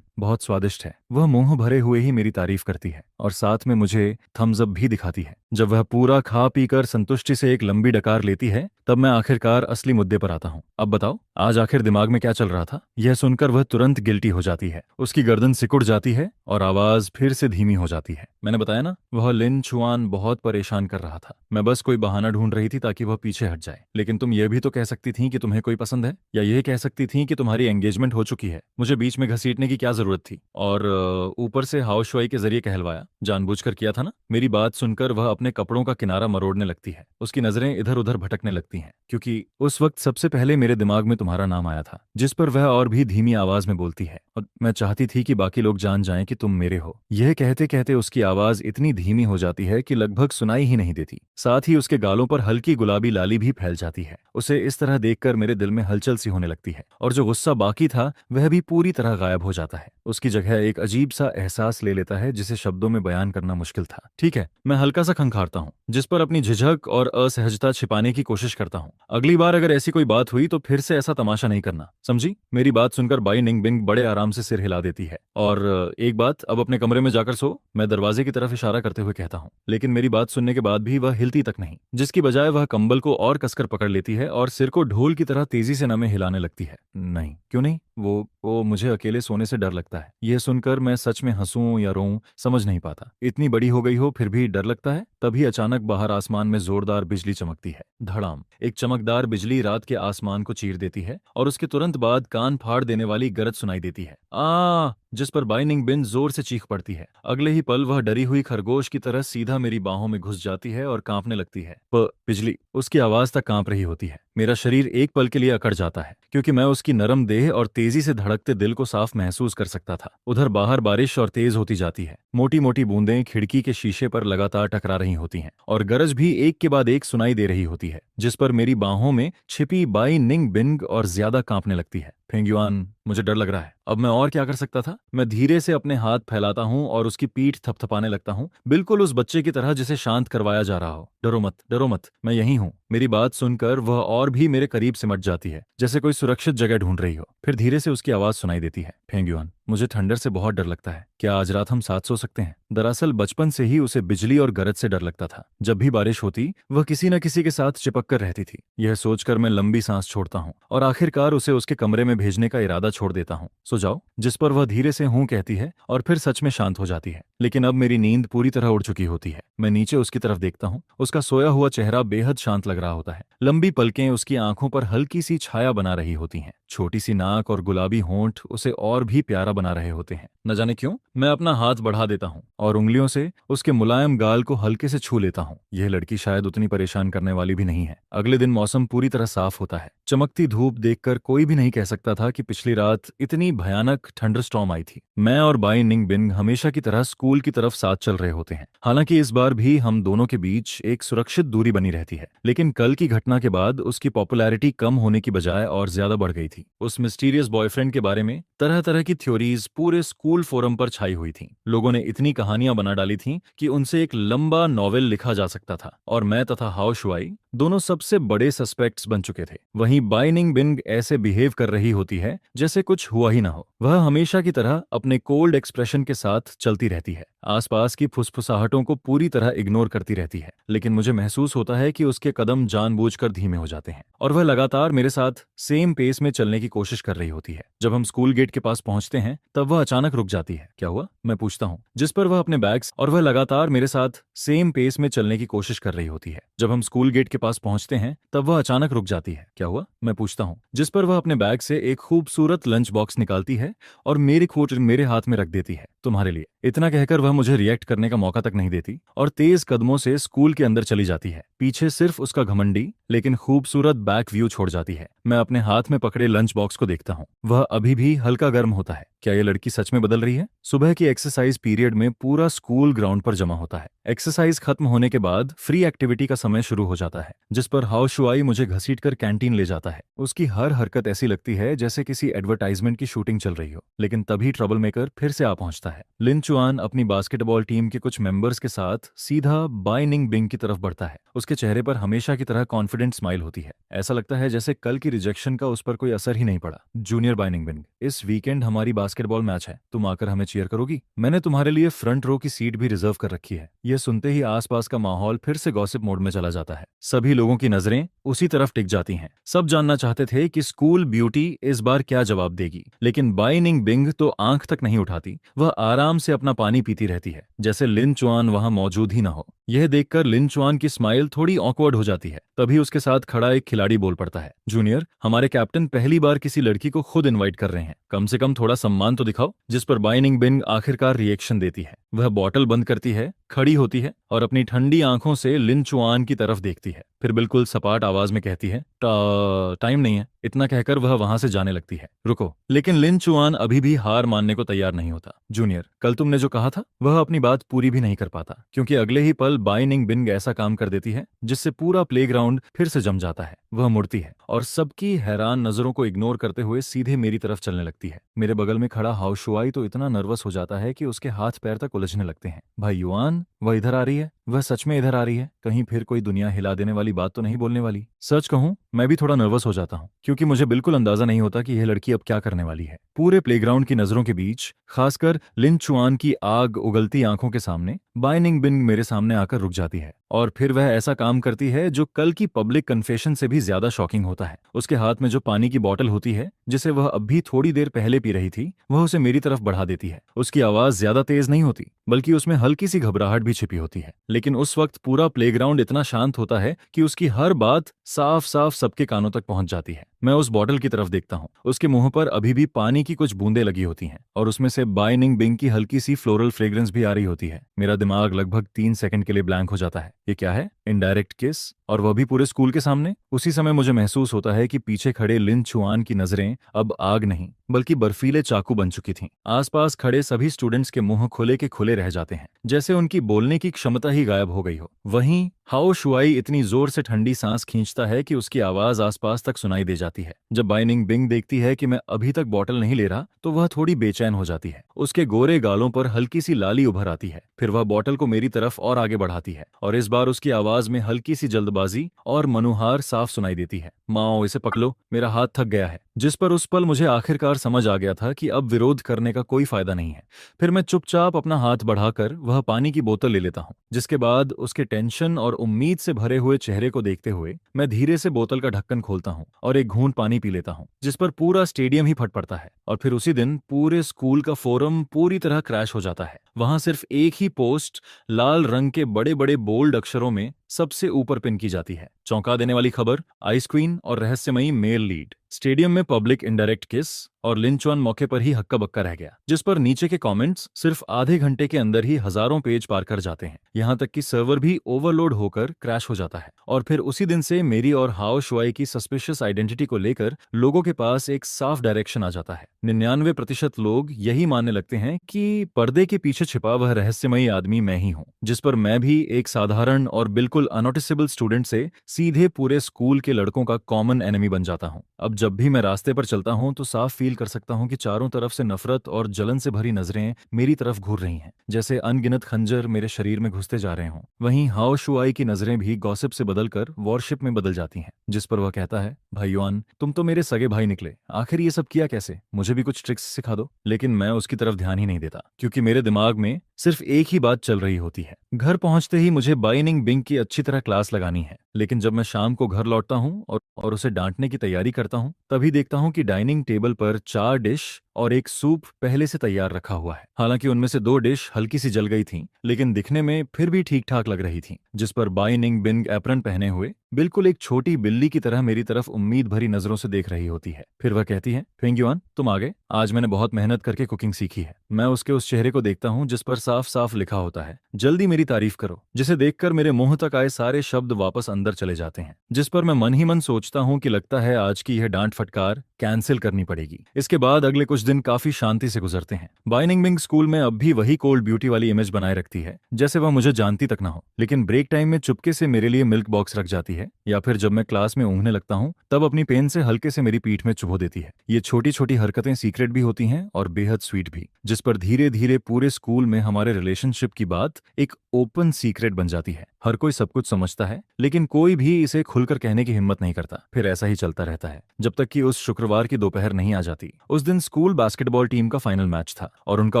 बहुत स्वादिष्ट है। वह मुंह भरे हुए ही मेरी तारीफ करती है और साथ में मुझे थम्स अप भी दिखाती है। जब वह पूरा खा पीकर संतुष्टि से एक लंबी डकार लेती है, तब मैं आखिरकार असली मुद्दे पर आता हूँ। अब बताओ, आज आखिर दिमाग में क्या चल रहा था? यह सुनकर वह तुरंत गिल्टी हो जाती है। उसकी गर्दन सिकुड़ जाती है और आवाज फिर से धीमी हो जाती है। मैंने बताया ना, वह लिन चुआन बहुत परेशान कर रहा था। मैं बस कोई बहाना ढूंढ रही थी ताकि वह पीछे हट जाए। लेकिन तुम यह भी तो कह सकती थी कि तुम्हें कोई पसंद है, या यह कह सकती थी कि तुम्हारी एंगेजमेंट हो चुकी है। मुझे बीच में घसीटने की क्या जरूरत थी? और ऊपर से हाउसवाई के जरिए कहलवाया। जानबूझकर किया था ना? मेरी बात सुनकर वह अपने कपड़ों का किनारा मरोड़ने लगती है। उसकी नजरें इधर उधर भटकने लगती हैं, क्योंकि उस वक्त सबसे पहले मेरे दिमाग में तुम्हारा नाम आया था, जिस पर वह और भी धीमी आवाज में बोलती है। और मैं चाहती थी कि बाकी लोग जान जाएं कि तुम मेरे हो। यह कहते कहते उसकी आवाज इतनी धीमी हो जाती है कि लगभग सुनाई ही नहीं देती। साथ ही उसके गालों पर हल्की गुलाबी लाली भी फैल जाती है। उसे इस तरह देखकर मेरे दिल में हलचल सी होने लगती है और जो गुस्सा बाकी था वह भी पूरी तरह गायब हो जाता है। उसकी जगह एक अजीब सा एहसास ले लेता है जिसे शब्दों में बयान करना मुश्किल था। ठीक है, मैं हल्का सा खंखारता हूँ, जिस पर अपनी झिझक और असहजता छिपाने की कोशिश करता हूँ। अगली बार अगर ऐसी कोई बात हुई तो फिर से ऐसा तमाशा नहीं करना, समझी? मेरी बात सुनकर बाई निंग बिंग बड़े आराम से सिर हिला देती है। और एक बात, अब अपने कमरे में जाकर सो, मैं दरवाजे की तरफ इशारा करते हुए कहता हूँ। लेकिन मेरी बात सुनने के बाद भी वह हिलती तक नहीं, जिसकी बजाय वह कंबल को और कसकर पकड़ लेती है और सिर को ढोल की तरह तेजी से न में हिलाने लगती है। नहीं, क्यों नहीं? वो मुझे अकेले सोने से डर लगता है। यह सुनकर मैं सच में हंसूं या रोऊं समझ नहीं पाता। इतनी बड़ी हो गई हो फिर भी डर लगता है? तभी अचानक बाहर आसमान में जोरदार बिजली चमकती है। धड़ाम, एक चमकदार बिजली रात के आसमान को चीर देती है और उसके तुरंत बाद कान फाड़ देने वाली गरज सुनाई देती है। जिस पर बाइनिंग बिन जोर से चीख पड़ती है। अगले ही पल वह डरी हुई खरगोश की तरह सीधा मेरी बाहों में घुस जाती है और कांपने लगती है। बिजली, उसकी आवाज तक कांप रही होती है। मेरा शरीर एक पल के लिए अकड़ जाता है क्योंकि मैं उसकी नरम देह और तेजी से धड़कते दिल को साफ महसूस कर सकता था। उधर बाहर बारिश और तेज होती जाती है। मोटी मोटी बूंदें खिड़की के शीशे पर लगातार टकरा रही होती हैं और गरज भी एक के बाद एक सुनाई दे रही होती है, जिस पर मेरी बाहों में छिपी बाई निंग बिंग और ज्यादा कांपने लगती है। फेंगयुआन, मुझे डर लग रहा है। अब मैं और क्या कर सकता था? मैं धीरे से अपने हाथ फैलाता हूँ और उसकी पीठ थपथपाने लगता हूँ, बिल्कुल उस बच्चे की तरह जिसे शांत करवाया जा रहा हो। डरो मत, मैं यहीं हूँ। मेरी बात सुनकर वह और भी मेरे करीब सिमट जाती है, जैसे कोई सुरक्षित जगह ढूंढ रही हो। फिर धीरे से उसकी आवाज सुनाई देती है। फेंगयुआन, मुझे ठंडर से बहुत डर लगता है। क्या आज रात हम साथ सो सकते हैं? दरअसल बचपन से ही उसे बिजली और गरज से डर लगता था। जब भी बारिश होती, वह किसी न किसी के साथ चिपक कर रहती थी। यह सोचकर मैं लंबी सांस छोड़ता हूँ और आखिरकार उसे उसके कमरे में भेजने का इरादा छोड़ देता हूँ। सो जाओ, जिस पर वह धीरे से हूं कहती है और फिर सच में शांत हो जाती है। लेकिन अब मेरी नींद पूरी तरह उड़ चुकी होती है। मैं नीचे उसकी तरफ देखता हूँ। उसका सोया हुआ चेहरा बेहद शांत लग रहा होता है। लंबी पलकें उसकी आंखों पर हल्की सी छाया बना रही होती हैं। छोटी सी नाक और गुलाबी होंठ उसे और भी प्यारा बना रहे होते हैं। न जाने क्यों मैं अपना हाथ बढ़ा देता हूँ और उंगलियों से उसके मुलायम गाल को हल्के से छू लेता हूँ। यह लड़की शायद उतनी परेशान करने वाली भी नहीं है। अगले दिन मौसम पूरी तरह साफ होता है। चमकती धूप देखकर कोई भी नहीं कह सकता था कि पिछली रात इतनी भयानक थंडरस्टॉर्म आई थी। मैं और बाई निंग बिन हमेशा की तरह स्कूल की तरफ साथ चल रहे होते हैं। हालांकि इस बार भी हम दोनों के बीच एक सुरक्षित दूरी बनी रहती है। लेकिन कल की घटना के बाद उसकी पॉपुलैरिटी कम होने की बजाय और ज्यादा बढ़ गई थी। उस मिस्टीरियस बॉयफ्रेंड के बारे में तरह तरह की थ्योरीज पूरे स्कूल फोरम पर छाई हुई थीं। लोगों ने इतनी कहानियां बना डाली थीं कि उनसे एक लंबा नॉवेल लिखा जा सकता था और मैं तथा हाओ शुआई दोनों सबसे बड़े सस्पेक्ट्स बन चुके थे। वहीं बाई निंग बिंग ऐसे बिहेव कर रही होती है जैसे कुछ हुआ ही ना हो। वह हमेशा की तरह अपने कोल्ड एक्सप्रेशन के साथ चलती रहती है, आसपास की फुसफुसाहटों को पूरी तरह इग्नोर करती रहती है। लेकिन मुझे महसूस होता है कि उसके कदम जानबूझकर धीमे हो जाते हैं और वह लगातार मेरे साथ सेम पेस में चलने की कोशिश कर रही होती है। जब हम स्कूल गेट के पास पहुंचते हैं तब वह अचानक रुक जाती है। क्या हुआ? मैं पूछता हूँ, जिस पर वह अपने बैग्स और वह लगातार मेरे साथ सेम पेस में चलने की कोशिश कर रही होती है। जब हम स्कूल गेट के पास पहुंचते हैं तब वह अचानक रुक जाती है। क्या हुआ? मैं पूछता हूँ, जिस पर वह अपने बैग से एक खूबसूरत लंच बॉक्स निकालती है और मेरे हाथ में रख देती है। तुम्हारे लिए। इतना कहकर वह मुझे रिएक्ट करने का मौका तक नहीं देती और तेज कदमों से स्कूल के अंदर चली जाती है। पीछे सिर्फ उसका घमंडी लेकिन खूबसूरत बैक व्यू छोड़ जाती है। मैं अपने हाथ में पकड़े लंच बॉक्स को देखता हूँ। वह अभी भी हल्का गर्म होता है। क्या यह लड़की सच में बदल रही है? सुबह की एक्सरसाइज पीरियड में पूरा स्कूल ग्राउंड पर जमा होता है। एक्सरसाइज खत्म होने के बाद फ्री एक्टिविटी का समय शुरू हो जाता है, जिस पर हाओ शुआई मुझे घसीटकर कैंटीन ले जाता है। उसकी हर हरकत ऐसी लगती है जैसे किसी एडवर्टाइजमेंट की शूटिंग चल रही हो। लेकिन तभी ट्रबल मेकर फिर से आ पहुंचता है। लिन चुआन अपनी बास्केटबॉल टीम के कुछ मेंबर्स के साथ सीधा बाई निंग बिंग की तरफ बढ़ता है। उसके चेहरे पर हमेशा की तरह कॉन्फिडेंट स्माइल होती है। ऐसा लगता है जैसे कल की रिजेक्शन का उस पर कोई असर ही नहीं पड़ा। जूनियर बाई निंग बिंग, इस वीकेंड हमारी बास्केटबॉल मैच है, तुम आकर हमें चीयर करोगी? मैंने तुम्हारे लिए फ्रंट रो की सीट भी रिजर्व कर रखी है। यह सुनते ही आसपास का माहौल फिर से गॉसिप मोड में चला जाता है। सभी लोगों की नजरें उसी तरफ टिक जाती हैं। सब जानना चाहते थे कि स्कूल ब्यूटी इस बार क्या जवाब देगी, लेकिन बाई निंग बिंग तो आंख तक नहीं उठाती। वह आराम से अपना पानी पीती रहती है, जैसे लिन चुआन वहां मौजूद ही न हो। यह देखकर लिन चुआन की स्माइल थोड़ी ऑकवर्ड हो जाती है। तभी उसके साथ खड़ा एक खिलाड़ी बोल पड़ता है, जूनियर, हमारे कैप्टन पहली बार किसी लड़की को खुद इनवाइट कर रहे हैं, कम से कम थोड़ा सम्मान तो दिखाओ। जिस पर बाई निंग बिंग आखिरकार रिएक्शन देती है। वह बॉटल बंद करती है, खड़ी होती है और अपनी ठंडी आंखों से लिन चुआन की तरफ देखती है। फिर बिल्कुल सपाट आवाज में कहती है, टाइम नहीं है। इतना कहकर वह वहां से जाने लगती है। रुको। लेकिन लिन चुआन अभी भी हार मानने को तैयार नहीं होता। जूनियर, कल तुमने जो कहा था वह अपनी बात पूरी भी नहीं कर पाता, क्योंकि अगले ही पल बाई निंग बिंग ऐसा काम कर देती है जिससे पूरा प्लेग्राउंड फिर से जम जाता है। वह मुड़ती है और सबकी हैरान नजरों को इग्नोर करते हुए सीधे मेरी तरफ चलने लगती है। मेरे बगल में खड़ा हाओ शुआई तो इतना नर्वस हो जाता है कि उसके हाथ पैर तक उलझने लगते हैं। भाई युआन, वह इधर आ रही है। वह सच में इधर आ रही है। कहीं फिर कोई दुनिया हिला देने वाली बात तो नहीं बोलने वाली। सच कहूं, मैं भी थोड़ा नर्वस हो जाता हूं, क्योंकि मुझे बिल्कुल अंदाजा नहीं होता कि यह लड़की अब क्या करने वाली है। पूरे प्लेग्राउंड की नजरों के बीच, खासकर लिन चुआन की आग उगलती आंखों के सामने, बाई निंग बिंग मेरे सामने आकर रुक जाती है। और फिर वह ऐसा काम करती है जो कल की पब्लिक कन्फेशन से भी ज्यादा शॉकिंग होता है। उसके हाथ में जो पानी की बोतल होती है जिसे वह अभी थोड़ी देर पहले पी रही थी, वह उसे मेरी तरफ बढ़ा देती है। उसकी आवाज ज्यादा तेज नहीं होती, बल्कि उसमें हल्की सी घबराहट भी छिपी होती है। लेकिन उस वक्त पूरा प्लेग्राउंड इतना शांत होता है कि उसकी हर बात साफ साफ सबके कानों तक पहुंच जाती है। मैं उस बॉटल की तरफ देखता हूँ। उसके मुंह पर अभी भी पानी की कुछ बूंदें लगी होती हैं और उसमें से बाय निंग बिंग की हल्की सी फ्लोरल फ्रेग्रेंस भी आ रही होती है। मेरा दिमाग लगभग 3 सेकंड के लिए ब्लैंक हो जाता है। ये क्या है? इनडायरेक्ट किस, और वह भी पूरे स्कूल के सामने? उसी समय मुझे महसूस होता है कि पीछे खड़े लिन चुआन की नजरें अब आग नहीं बल्कि बर्फीले चाकू बन चुकी थीं। आसपास खड़े सभी स्टूडेंट्स के मुंह खुले के खुले रह जाते हैं, जैसे उनकी बोलने की क्षमता ही गायब हो गई हो। वहीं हाओ शुआई इतनी जोर से ठंडी सांस खींचता है कि उसकी आवाज आसपास तक सुनाई दे जाती है। जब बाइनिंग बिंग देखती है कि मैं अभी तक बॉटल नहीं ले रहा, तो वह थोड़ी बेचैन हो जाती है। उसके गोरे गालों पर हल्की सी लाली उभर आती है। फिर वह बॉटल को मेरी तरफ और आगे बढ़ाती है और इस बार उसकी आवाज में हल्की सी जल्दबाजी और मनुहार साफ सुनाई देती है। माओ, इसे पकड़ो, मेरा हाथ थक गया है। जिस पर उस पल मुझे आखिरकार समझ आ गया था कि अब विरोध करने का कोई फायदा नहीं है। फिर मैं चुपचाप अपना हाथ बढ़ाकर वह पानी की बोतल ले लेता हूँ, जिसके बाद उसके टेंशन और उम्मीद से भरे हुए चेहरे को देखते हुए मैं धीरे से बोतल का ढक्कन खोलता हूँ और एक घूंट पानी पी लेता हूँ, जिस पर पूरा स्टेडियम ही फट पड़ता है। और फिर उसी दिन पूरे स्कूल का फोरम पूरी तरह क्रैश हो जाता है। वहां सिर्फ एक ही पोस्ट लाल रंग के बड़े बड़े बोल्ड अक्षरों में सबसे ऊपर पिन की जाती है। चौंका देने वाली खबर, आइस क्वीन और रहस्यमयी मेल लीड। स्टेडियम में पब्लिक इनडायरेक्ट किस और लिंचुआन मौके पर ही हक्का बक्का रह गया, जिस पर नीचे के कमेंट्स सिर्फ आधे घंटे के अंदर ही हजारों पेज पार कर जाते हैं। यहाँ तक कि सर्वर भी ओवरलोड होकर क्रैश हो जाता है। और फिर उसी दिन से मेरी और हाओ शुआई की सस्पिशियस आइडेंटिटी को लेकर लोगों के पास एक साफ डायरेक्शन आ जाता है। 99% लोग यही मानने लगते हैं कि पर्दे के पीछे छिपा वह रहस्यमयी आदमी मैं ही हूँ, जिस पर मैं भी एक साधारण और बिल्कुल अनोटिसेबल स्टूडेंट से सीधे पूरे स्कूल के लड़कों का कॉमन एनिमी बन जाता हूँ। अब जब भी मैं रास्ते पर चलता हूँ तो साफ फील कर सकता हूँ कि चारों तरफ से नफरत और जलन से भरी नजरें मेरी तरफ घूर रही हैं, जैसे अनगिनत खंजर मेरे शरीर में घुसते जा रहे हों। वहीं हाओ शुआई की नजरें भी गॉसिप से बदलकर वॉरशिप में बदल जाती हैं, जिस पर वह कहता है, भाई युआन, तुम तो मेरे सगे भाई निकले, आखिर ये सब किया कैसे? मुझे भी कुछ ट्रिक्स सिखा दो। लेकिन मैं उसकी तरफ ध्यान ही नहीं देता, क्योंकि मेरे दिमाग में सिर्फ एक ही बात चल रही होती है। घर पहुंचते ही मुझे बाइनिंग बिंग की अच्छी तरह क्लास लगानी है। लेकिन जब मैं शाम को घर लौटता हूँ और उसे डांटने की तैयारी करता हूँ, तभी देखता हूँ कि डाइनिंग टेबल पर 4 डिश और एक सूप पहले से तैयार रखा हुआ है। हालांकि उनमें से 2 डिश हल्की सी जल गई थीं, लेकिन दिखने में फिर भी ठीक ठाक लग रही थीं, जिस पर बाइनिंग बिंग एप्रन पहने हुए बिल्कुल एक छोटी बिल्ली की तरह मेरी तरफ उम्मीद भरी नजरों से देख रही होती है। फिर वह कहती है, फेंगयुआन, तुम आ गए। आज मैंने बहुत मेहनत करके कुकिंग सीखी है। मैं उसके उस चेहरे को देखता हूँ जिस पर साफ साफ लिखा होता है, जल्दी मेरी तारीफ करो, जिसे देखकर मेरे मुंह तक आए सारे शब्द वापस अंदर चले जाते हैं। जिस पर मैं मन ही मन सोचता हूँ कि लगता है आज की यह डांट फटकार कैंसिल करनी पड़ेगी। इसके बाद अगले कुछ दिन काफी शांति से गुजरते हैं। बाइनिंग बिंग स्कूल में अब भी वही कोल्ड ब्यूटी वाली इमेज बनाए रखती है, जैसे वह मुझे जानती तक ना हो। लेकिन ब्रेक टाइम में चुपके से मेरे लिए मिल्क बॉक्स रख जाती है, या फिर जब मैं क्लास में ऊँघने लगता हूँ तब अपनी पेन से हल्के से मेरी पीठ में चुभो देती है। ये छोटी छोटी हरकतें सीक्रेट भी होती हैं और बेहद स्वीट भी, जिस पर धीरे धीरे पूरे स्कूल में हमारे रिलेशनशिप की बात एक ओपन सीक्रेट बन जाती है। हर कोई सब कुछ समझता है, लेकिन कोई भी इसे खुलकर कहने की हिम्मत नहीं करता। फिर ऐसा ही चलता रहता है जब तक कि उस शुक्रवार की दोपहर नहीं आ जाती। उस दिन स्कूल बास्केटबॉल टीम का फाइनल मैच था और उनका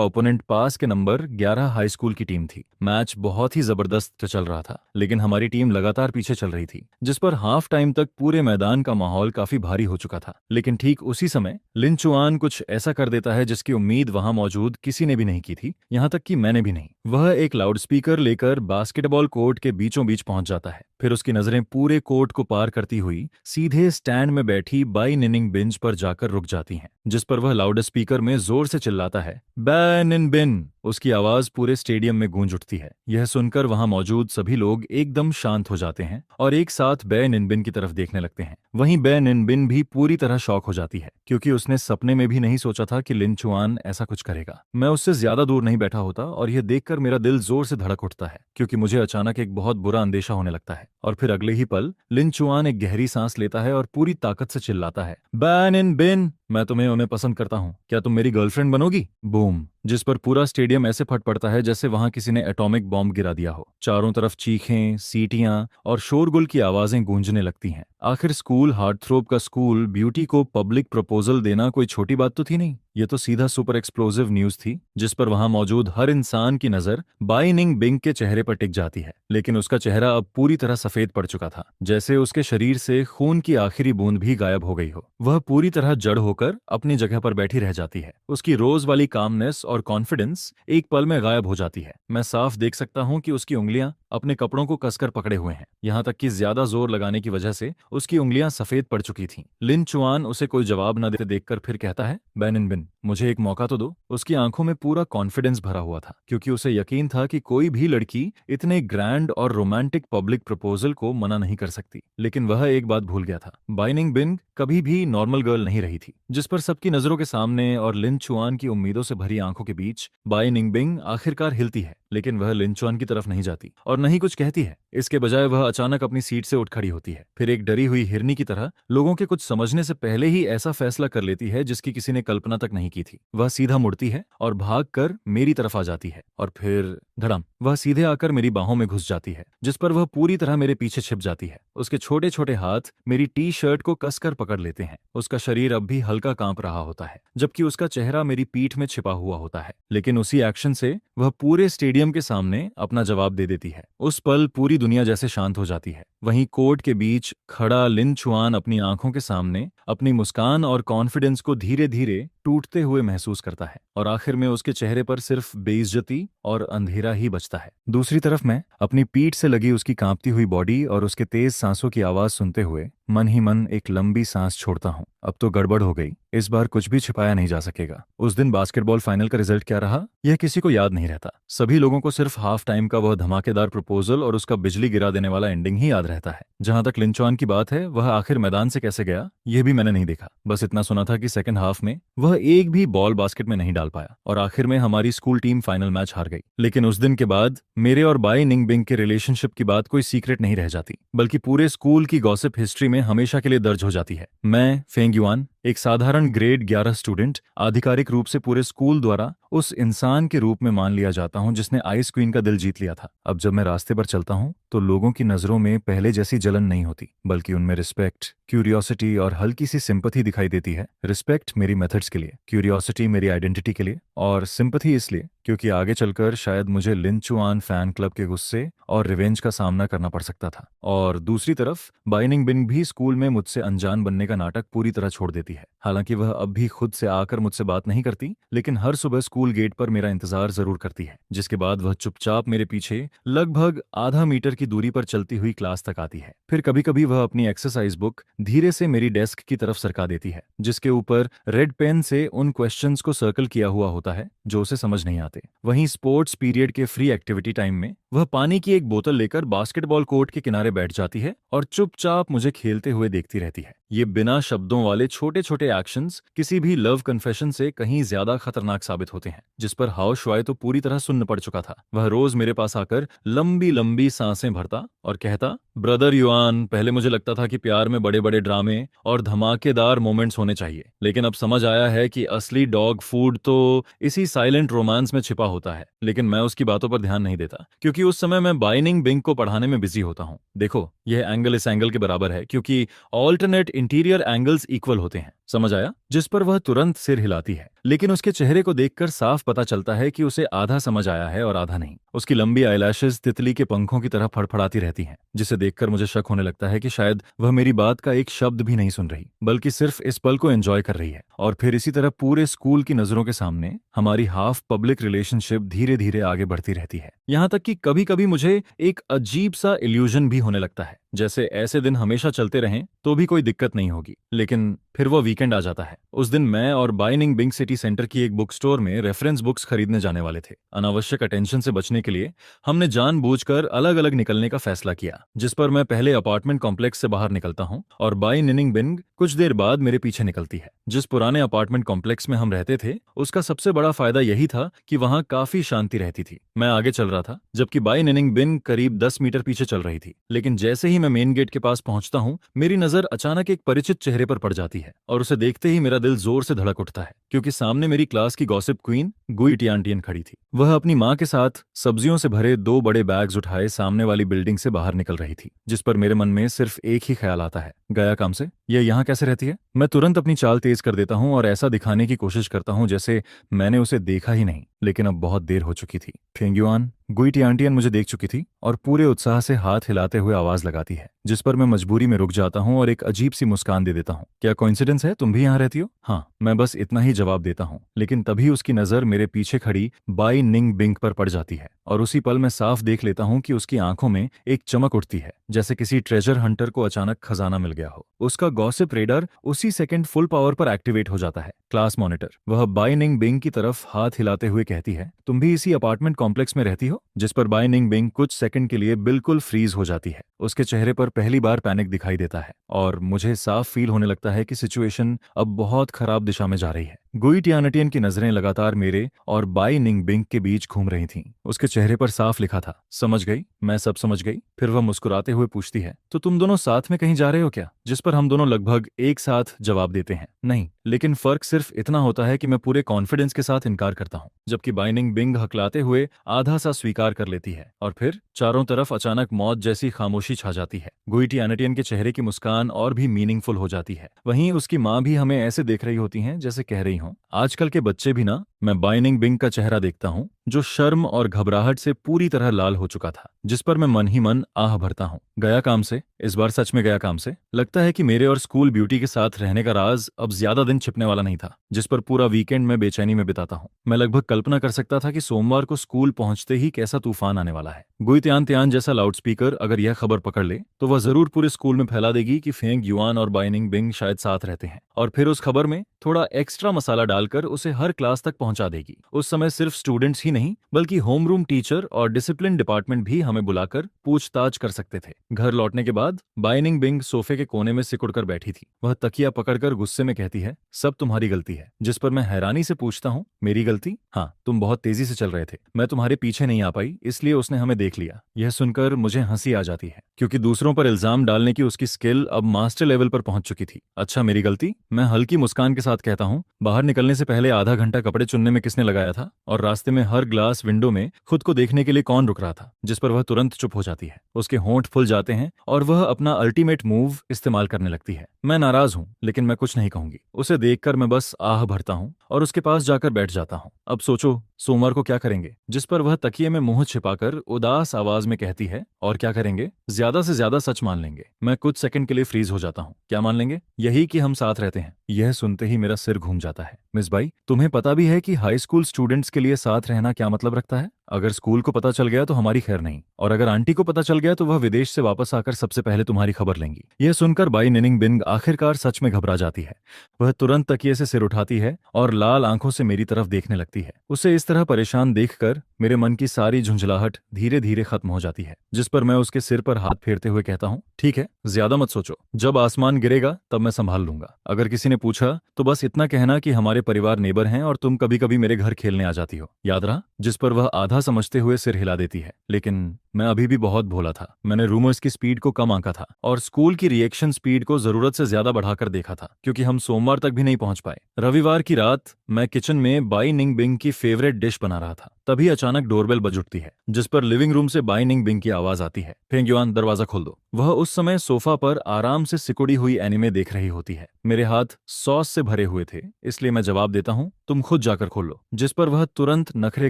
ओपोनेंट पास के नंबर 11 हाई स्कूल की टीम थी। मैच बहुत ही जबरदस्त चल रहा था, लेकिन हमारी टीम लगातार पीछे चल रही थी, जिस पर हाफ टाइम तक पूरे मैदान का माहौल काफी भारी हो चुका था। लेकिन ठीक उसी समय लिन चुआन कुछ ऐसा कर देता है जिसकी उम्मीद वहां मौजूद किसी ने भी नहीं की थी, यहाँ तक कि मैंने भी नहीं। वह एक लाउडस्पीकर लेकर बास्केटबॉल कोर्ट के बीचों बीच पहुंच जाता है। फिर उसकी नजरें पूरे कोर्ट को पार करती हुई सीधे स्टैंड में बैठी बाई निनिंग बिंज पर जाकर रुक जाती हैं, जिस पर वह लाउड स्पीकर में जोर से चिल्लाता है, बैन इन बिन। उसकी आवाज पूरे स्टेडियम में गूंज उठती है। यह सुनकर वहां मौजूद सभी लोग एकदम शांत हो जाते हैं और एक साथ बैन इन बिन की तरफ देखने लगते हैं। वहीं बैन इन बिन भी पूरी तरह शॉक हो जाती है, क्योंकि उसने सपने में भी नहीं सोचा था कि लिन चुआन ऐसा कुछ करेगा। मैं उससे ज्यादा दूर नहीं बैठा होता और यह देखकर मेरा दिल जोर से धड़क उठता है, क्योंकि मुझे अचानक एक बहुत बुरा अंदेशा होने लगता है। और फिर अगले ही पल लिन चुआन एक गहरी सांस लेता है और पूरी ताकत से चिल्लाता है, बैन इन बिन, मैं तुम्हें उन्हें पसंद करता हूँ, क्या तुम मेरी गर्लफ्रेंड बनोगी? बूम। जिस पर पूरा स्टेडियम ऐसे फट पड़ता है जैसे वहां किसी ने एटॉमिक बॉम्ब गिरा दिया हो। चारों तरफ चीखें, सीटियां और शोरगुल की आवाजें गूंजने लगती हैं। आखिर स्कूल, हार्टथ्रोब का स्कूल, ब्यूटी को पब्लिक प्रपोजल देना कोई छोटी बात तो थी नहीं। ये तो सीधा सुपर एक्सप्लोसिव न्यूज थी, जिस पर वहां मौजूद हर इंसान की नजर बाई निंग बिंग के चेहरे पर टिक जाती है। लेकिन उसका चेहरा अब पूरी तरह सफेद पड़ चुका था, जैसे उसके शरीर से खून की आखिरी बूंद भी गायब हो गई हो। वह पूरी तरह जड़ होकर अपनी जगह पर बैठी रह जाती है। उसकी रोज वाली कामनेस और कॉन्फिडेंस एक पल में गायब हो जाती है। मैं साफ देख सकता हूं कि उसकी उंगलियां अपने कपड़ों को कसकर पकड़े हुए हैं, यहां तक कि ज्यादा जोर लगाने की वजह से उसकी उंगलियां सफेद पड़ चुकी थीं। लिन चुआन उसे कोई जवाब न देते देखकर फिर कहता है, बैन इन बिन, मुझे एक मौका तो दो। उसकी आंखों में पूरा कॉन्फिडेंस भरा हुआ था, क्योंकि उसे यकीन था कि कोई भी लड़की इतने ग्रैंड और रोमांटिक पब्लिक प्रपोजल को मना नहीं कर सकती। लेकिन वह एक बात भूल गया था, बाई निंग बिन कभी भी नॉर्मल गर्ल नहीं रही थी। जिस पर सबकी नजरों के सामने और लिन चुआन की उम्मीदों से भरी आंखों के बीच बाई निंग बिंग आखिरकार हिलती है। लेकिन वह लिन चुआन की तरफ नहीं जाती और न ही कुछ कहती है। इसके बजाय वह अचानक अपनी सीट से उठ खड़ी होती है, फिर एक डरी हुई हिरनी की तरह लोगों के कुछ समझने से पहले ही ऐसा फैसला कर लेती है जिसकी किसी ने कल्पना तक नहीं की थी। वह सीधा मुड़ती है और भागकर मेरी तरफ आ जाती है, और फिर धड़म, वह सीधे आकर मेरी बाहों में घुस जाती है, जिस पर वह पूरी तरह मेरे पीछे छिप जाती है। उसके छोटे छोटे हाथ मेरी टी शर्ट को कसकर पकड़ लेते हैं। उसका शरीर अब भी हल्का कांप रहा होता है, जबकि उसका चेहरा मेरी पीठ में छिपा हुआ होता है। लेकिन उसी एक्शन से वह पूरे स्टेडियम के सामने अपना जवाब दे देती है। उस पल पूरी दुनिया जैसे शांत हो जाती है। वहीं कोर्ट के बीच खड़ा लिन चुआन अपनी आंखों के सामने अपनी मुस्कान और कॉन्फिडेंस को धीरे धीरे टूटते हुए महसूस करता है, और आखिर में उसके चेहरे पर सिर्फ बेइज्जती और अंधेरा ही बचता है। दूसरी तरफ मैं अपनी पीठ से लगी उसकी कांपती हुई बॉडी और उसके तेज सांसों की आवाज सुनते हुए मन ही मन एक लंबी सांस छोड़ता हूँ। अब तो गड़बड़ हो गई, इस बार कुछ भी छिपाया नहीं जा सकेगा। उस दिन बास्केटबॉल फाइनल का रिजल्ट क्या रहा, यह किसी को याद नहीं रहता। सभी लोगों को सिर्फ हाफ टाइम का वह धमाकेदार प्रपोजल और उसका बिजली गिरा देने वाला एंडिंग ही याद रहता है। जहां तक लिन चुआन की बात है, वह आखिर मैदान से कैसे गया यह भी मैंने नहीं देखा। बस इतना सुना था कि सेकंड हाफ में वह एक भी बॉल बास्केट में नहीं डाल पाया और आखिर में हमारी स्कूल टीम फाइनल मैच हार गई। लेकिन उस दिन के बाद मेरे और बाई निंग बिंग के रिलेशनशिप की बात कोई सीक्रेट नहीं रह जाती, बल्कि पूरे स्कूल की गॉसिप हिस्ट्री में हमेशा के लिए दर्ज हो जाती है। मैं फेंग युआन, एक साधारण ग्रेड 11 स्टूडेंट, आधिकारिक रूप से पूरे स्कूल द्वारा उस इंसान के रूप में मान लिया जाता हूं जिसने आइस क्वीन का दिल जीत लिया था। अब जब मैं रास्ते पर चलता हूं तो लोगों की नजरों में पहले जैसी जलन नहीं होती, बल्कि उनमें रिस्पेक्ट, क्यूरियोसिटी और हल्की सी सिंपथी दिखाई देती है। रिस्पेक्ट मेरी मेथड्स के लिए, क्यूरियोसिटी मेरी आइडेंटिटी के लिए, और सिंपथी इसलिए क्योंकि आगे चलकर शायद मुझे लिन चुआन फैन क्लब के गुस्से और रिवेंज का सामना करना पड़ सकता था। और दूसरी तरफ बाई निंग बिंग भी स्कूल में मुझसे अनजान बनने का नाटक पूरी तरह छोड़ देती है। हालांकि वह अब भी खुद से आकर मुझसे बात नहीं करती, लेकिन हर सुबह स्कूल गेट पर मेरा इंतजार जरूर करती है, जिसके बाद वह चुपचाप मेरे पीछे लगभग आधा मीटर की दूरी पर चलती हुई क्लास तक आती है। फिर कभी कभी वह अपनी एक्सरसाइज बुक धीरे से मेरी डेस्क की तरफ सरका देती है, जिसके ऊपर रेड पेन से उन क्वेश्चंस को सर्कल किया हुआ होता है जो उसे समझ नहीं आते। वहीं स्पोर्ट्स पीरियड के फ्री एक्टिविटी टाइम में वह पानी की एक बोतल लेकर बास्केटबॉल कोर्ट के किनारे बैठ जाती है और चुपचाप मुझे खेलते हुए देखती रहती है। ये बिना शब्दों वाले छोटे छोटे एक्शंस किसी भी लव कन्फेशन से कहीं ज्यादा खतरनाक साबित होते हैं, जिस पर हाउ शुआई तो पूरी तरह सुन्न पड़ चुका था। वह रोज मेरे पास आकर लंबी लंबी सांसें भरता और कहता, ब्रदर युआन, पहले मुझे लगता था कि प्यार में बड़े बड़े ड्रामे और धमाकेदार मोमेंट्स होने चाहिए, लेकिन अब समझ आया है कि असली डॉग फूड तो इसी साइलेंट रोमांस में छिपा होता है। लेकिन मैं उसकी बातों पर ध्यान नहीं देता, क्योंकि उस समय मैं बाई निंग बिंग को पढ़ाने में बिजी होता हूँ। देखो, यह एंगल इस एंगल के बराबर है, क्योंकि ऑल्टरनेट इंटीरियर एंगल्स इक्वल होते हैं, समझ आया? जिस पर वह तुरंत सिर हिलाती है, लेकिन उसके चेहरे को देखकर साफ पता चलता है कि उसे आधा समझ आया है और आधा नहीं। उसकी लंबी आईलैशेस तितली के पंखों की तरह फड़फड़ाती रहती हैं, जिसे देखकर मुझे शक होने लगता है कि शायद वह मेरी बात का एक शब्द भी नहीं सुन रही, बल्कि सिर्फ इस पल को एंजॉय कर रही है। और फिर इसी तरह पूरे स्कूल की नजरों के सामने हमारी हाफ पब्लिक रिलेशनशिप धीरे धीरे आगे बढ़ती रहती है, यहाँ तक कि कभी कभी मुझे एक अजीब सा इल्यूजन भी होने लगता है, जैसे ऐसे दिन हमेशा चलते रहें तो भी कोई दिक्कत नहीं होगी। लेकिन फिर वो वीकेंड आ जाता है। उस दिन मैं और बाइनिंग बिंग सिटी सेंटर की एक बुक स्टोर में रेफरेंस बुक्स खरीदने जाने वाले थे। अनावश्यक अटेंशन से बचने के लिए हमने जानबूझकर अलग अलग निकलने का फैसला किया, जिस पर मैं पहले अपार्टमेंट कॉम्प्लेक्स से बाहर निकलता हूँ और बाई निनिंग बिंग कुछ देर बाद मेरे पीछे निकलती है। जिस पुराने अपार्टमेंट कॉम्प्लेक्स में हम रहते थे उसका सबसे बड़ा फायदा यही था कि वहां काफी शांति रहती थी। मैं आगे चल रहा था जबकि बाई निनिंग बिन करीब 10 मीटर पीछे चल रही थी। लेकिन जैसे ही मैं मेन गेट के पास पहुंचता हूं मेरी नजर अचानक एक परिचित चेहरे पर पड़ जाती है और उसे देखते ही मेरा दिल जोर से धड़क उठता है, क्योंकि सामने मेरी क्लास की गॉसिप क्वीन गुई टियानटियन खड़ी थी। वह अपनी माँ के साथ सब्जियों से भरे 2 बड़े बैग्स उठाए सामने वाली बिल्डिंग से बाहर निकल रही थी, जिस पर मेरे मन में सिर्फ एक ही ख्याल आता है, गया काम से यह यहाँ कैसे रहती है। मैं तुरंत अपनी चाल तेज कर देता हूँ और ऐसा दिखाने की कोशिश करता हूँ जैसे मैंने उसे देखा ही नहीं, लेकिन अब बहुत देर हो चुकी थी। फेंग्युआन, गुई टियानटियन मुझे देख चुकी थी और पूरे उत्साह से हाथ हिलाते हुए आवाज लगाती है, जिस पर मैं मजबूरी में रुक जाता हूँ और एक अजीब सी मुस्कान दे देता हूँ। क्या कोइंसिडेंस है, तुम भी यहाँ रहती हो? हाँ, मैं बस इतना ही जवाब देता हूँ। लेकिन तभी उसकी नजर मेरे पीछे खड़ी बाई निंग बिंग पर पड़ जाती है और उसी पल मैं साफ देख लेता हूँ कि उसकी आंखों में एक चमक उठती है, जैसे किसी ट्रेजर हंटर को अचानक खजाना मिल गया हो। उसका गॉसिप रेडर उसी सेकंड फुल पावर पर एक्टिवेट हो जाता है। क्लास मॉनिटर वह बाई निंग बिंग की तरफ हाथ हिलाते हुए कहती है, तुम भी इसी अपार्टमेंट कॉम्प्लेक्स में रहती हो? जिस पर बाई निंग बिंग कुछ सेकंड के लिए बिल्कुल फ्रीज हो जाती है। उसके चेहरे पर पहली बार पैनिक दिखाई देता है और मुझे साफ फील होने लगता है कि सिचुएशन अब बहुत खराब दिशा में जा रही है। गुई टियानटियन की नजरें लगातार मेरे और बाई निंग बिंग के बीच घूम रही थीं। उसके चेहरे पर साफ लिखा था, समझ गई, मैं सब समझ गई। फिर वह मुस्कुराते हुए पूछती है, तो तुम दोनों साथ में कहीं जा रहे हो क्या? जिस पर हम दोनों लगभग एक साथ जवाब देते हैं, नहीं। लेकिन फर्क सिर्फ इतना होता है कि मैं पूरे कॉन्फिडेंस के साथ इनकार करता हूँ, जबकि बाइनिंग बिंग हकलाते हुए आधा सा स्वीकार कर लेती है। और फिर चारों तरफ अचानक मौत जैसी खामोशी छा जाती है। गुई टियानटियन के चेहरे की मुस्कान और भी मीनिंगफुल हो जाती है। वहीं उसकी माँ भी हमें ऐसे देख रही होती हैं जैसे कह रही हों, आजकल के बच्चे भी ना। मैं बाइनिंग बिंग का चेहरा देखता हूँ जो शर्म और घबराहट से पूरी तरह लाल हो चुका था, जिस पर मैं मन ही मन आह भरता हूँ। गया काम से, इस बार सच में गया काम से। लगता है कि मेरे और स्कूल ब्यूटी के साथ रहने का राज अब ज्यादा दिन छिपने वाला नहीं था, जिस पर पूरा वीकेंड मैं बेचैनी में बिताता हूँ। मैं लगभग कल्पना कर सकता था कि सोमवार को स्कूल पहुंचते ही कैसा तूफान आने वाला है। गुई त्यान त्यान जैसा लाउडस्पीकर अगर यह खबर पकड़ ले तो वह जरूर पूरे स्कूल में फैला देगी कि फेंग युआन और बाइनिंग बिंग शायद साथ रहते हैं, और फिर उस खबर में थोड़ा एक्स्ट्रा मसाला डालकर उसे हर क्लास तक पहुंचा देगी। उस समय सिर्फ स्टूडेंट्स ही नहीं बल्कि होम रूम टीचर और डिसिप्लिन डिपार्टमेंट भी हमें बुलाकर पूछताछ कर सकते थे। घर लौटने के बाद बाइनिंग बिंग सोफे के कोने में सिकुड़कर बैठी थी। वह तकिया पकड़कर गुस्से में कहती है, सब तुम्हारी गलती है। जिस पर मैं हैरानी से पूछता हूँ, मेरी गलती? हाँ, तुम बहुत तेजी से चल रहे थे, मैं तुम्हारे पीछे नहीं आ पाई, इसलिए उसने हमें देख लिया। यह सुनकर मुझे हंसी आ जाती है, क्योंकि दूसरों पर इल्जाम डालने की उसकी स्किल अब मास्टर लेवल पर पहुंच चुकी थी। अच्छा, मेरी गलती? मैं हल्की मुस्कान के साथ कहता हूँ, बाहर निकलने से पहले आधा घंटा कपड़े चुनने में किसने लगाया था? और रास्ते में हर ग्लास विंडो में खुद को देखने के लिए कौन रुक रहा था? जिस पर वह तुरंत चुप हो जाती है। उसके होंठ फुल जाते हैं और वह अपना अल्टीमेट मूव इस्तेमाल करने लगती है। मैं नाराज हूँ, लेकिन मैं कुछ नहीं कहूंगी। उसे देखकर मैं बस आह भरता हूँ और उसके पास जाकर बैठ जाता हूँ। अब सोचो सोमवार को क्या करेंगे? जिस पर वह तकिए में मुंह छिपाकर उदास आवाज में कहती है, और क्या करेंगे? ज्यादा से ज्यादा सच मान लेंगे। मैं कुछ सेकंड के लिए फ्रीज हो जाता हूँ। क्या मान लेंगे? यही कि हम साथ रहते हैं। यह सुनते ही मेरा सिर घूम जाता है। मिस बाई, तुम्हें पता भी है कि हाई स्कूल स्टूडेंट्स के लिए साथ रहना क्या मतलब रखता है? अगर स्कूल को पता चल गया तो हमारी खैर नहीं, और अगर आंटी को पता चल गया तो वह विदेश से वापस आकर सबसे पहले तुम्हारी खबर लेंगी। यह सुनकर बाई निनिंग बिंग आखिरकार सच में घबरा जाती है। वह तुरंत तकिए से सिर उठाती है और लाल आंखों से मेरी तरफ देखने लगती है। उसे इस तरह परेशान देखकर मेरे मन की सारी झुंझलाहट धीरे धीरे खत्म हो जाती है। जिस पर मैं उसके सिर पर हाथ फेरते हुए कहता हूँ, ठीक है, ज्यादा मत सोचो, जब आसमान गिरेगा तब मैं संभाल लूंगा। अगर किसी ने पूछा तो बस इतना कहना कि हमारे परिवार नेबर हैं और तुम कभी कभी मेरे घर खेलने आ जाती हो, याद रहा? जिस पर वह आधा समझते हुए सिर हिला देती है। लेकिन मैं अभी भी बहुत भोला था। मैंने रूमर्स की स्पीड को कम आंका था और स्कूल की रिएक्शन स्पीड को जरूरत से ज्यादा बढ़ाकर देखा था, क्योंकि हम सोमवार तक भी नहीं पहुंच पाए। रविवार की रात मैं किचन में बाई निंग बिंग की फेवरेट डिश बना रहा था। तभी अचानक डोरबेल बज उठती है, जिस पर लिविंग रूम से बाई निंग बिंग की आवाज आती है, फेंग्युआन दरवाजा खोल दो। वह उस समय सोफा पर आराम से सिकुड़ी हुई एनिमे देख रही होती है। मेरे हाथ सॉस से भरे हुए थे, इसलिए मैं जवाब देता हूँ, तुम खुद जाकर खोल लो। जिस पर वह तुरंत नखरे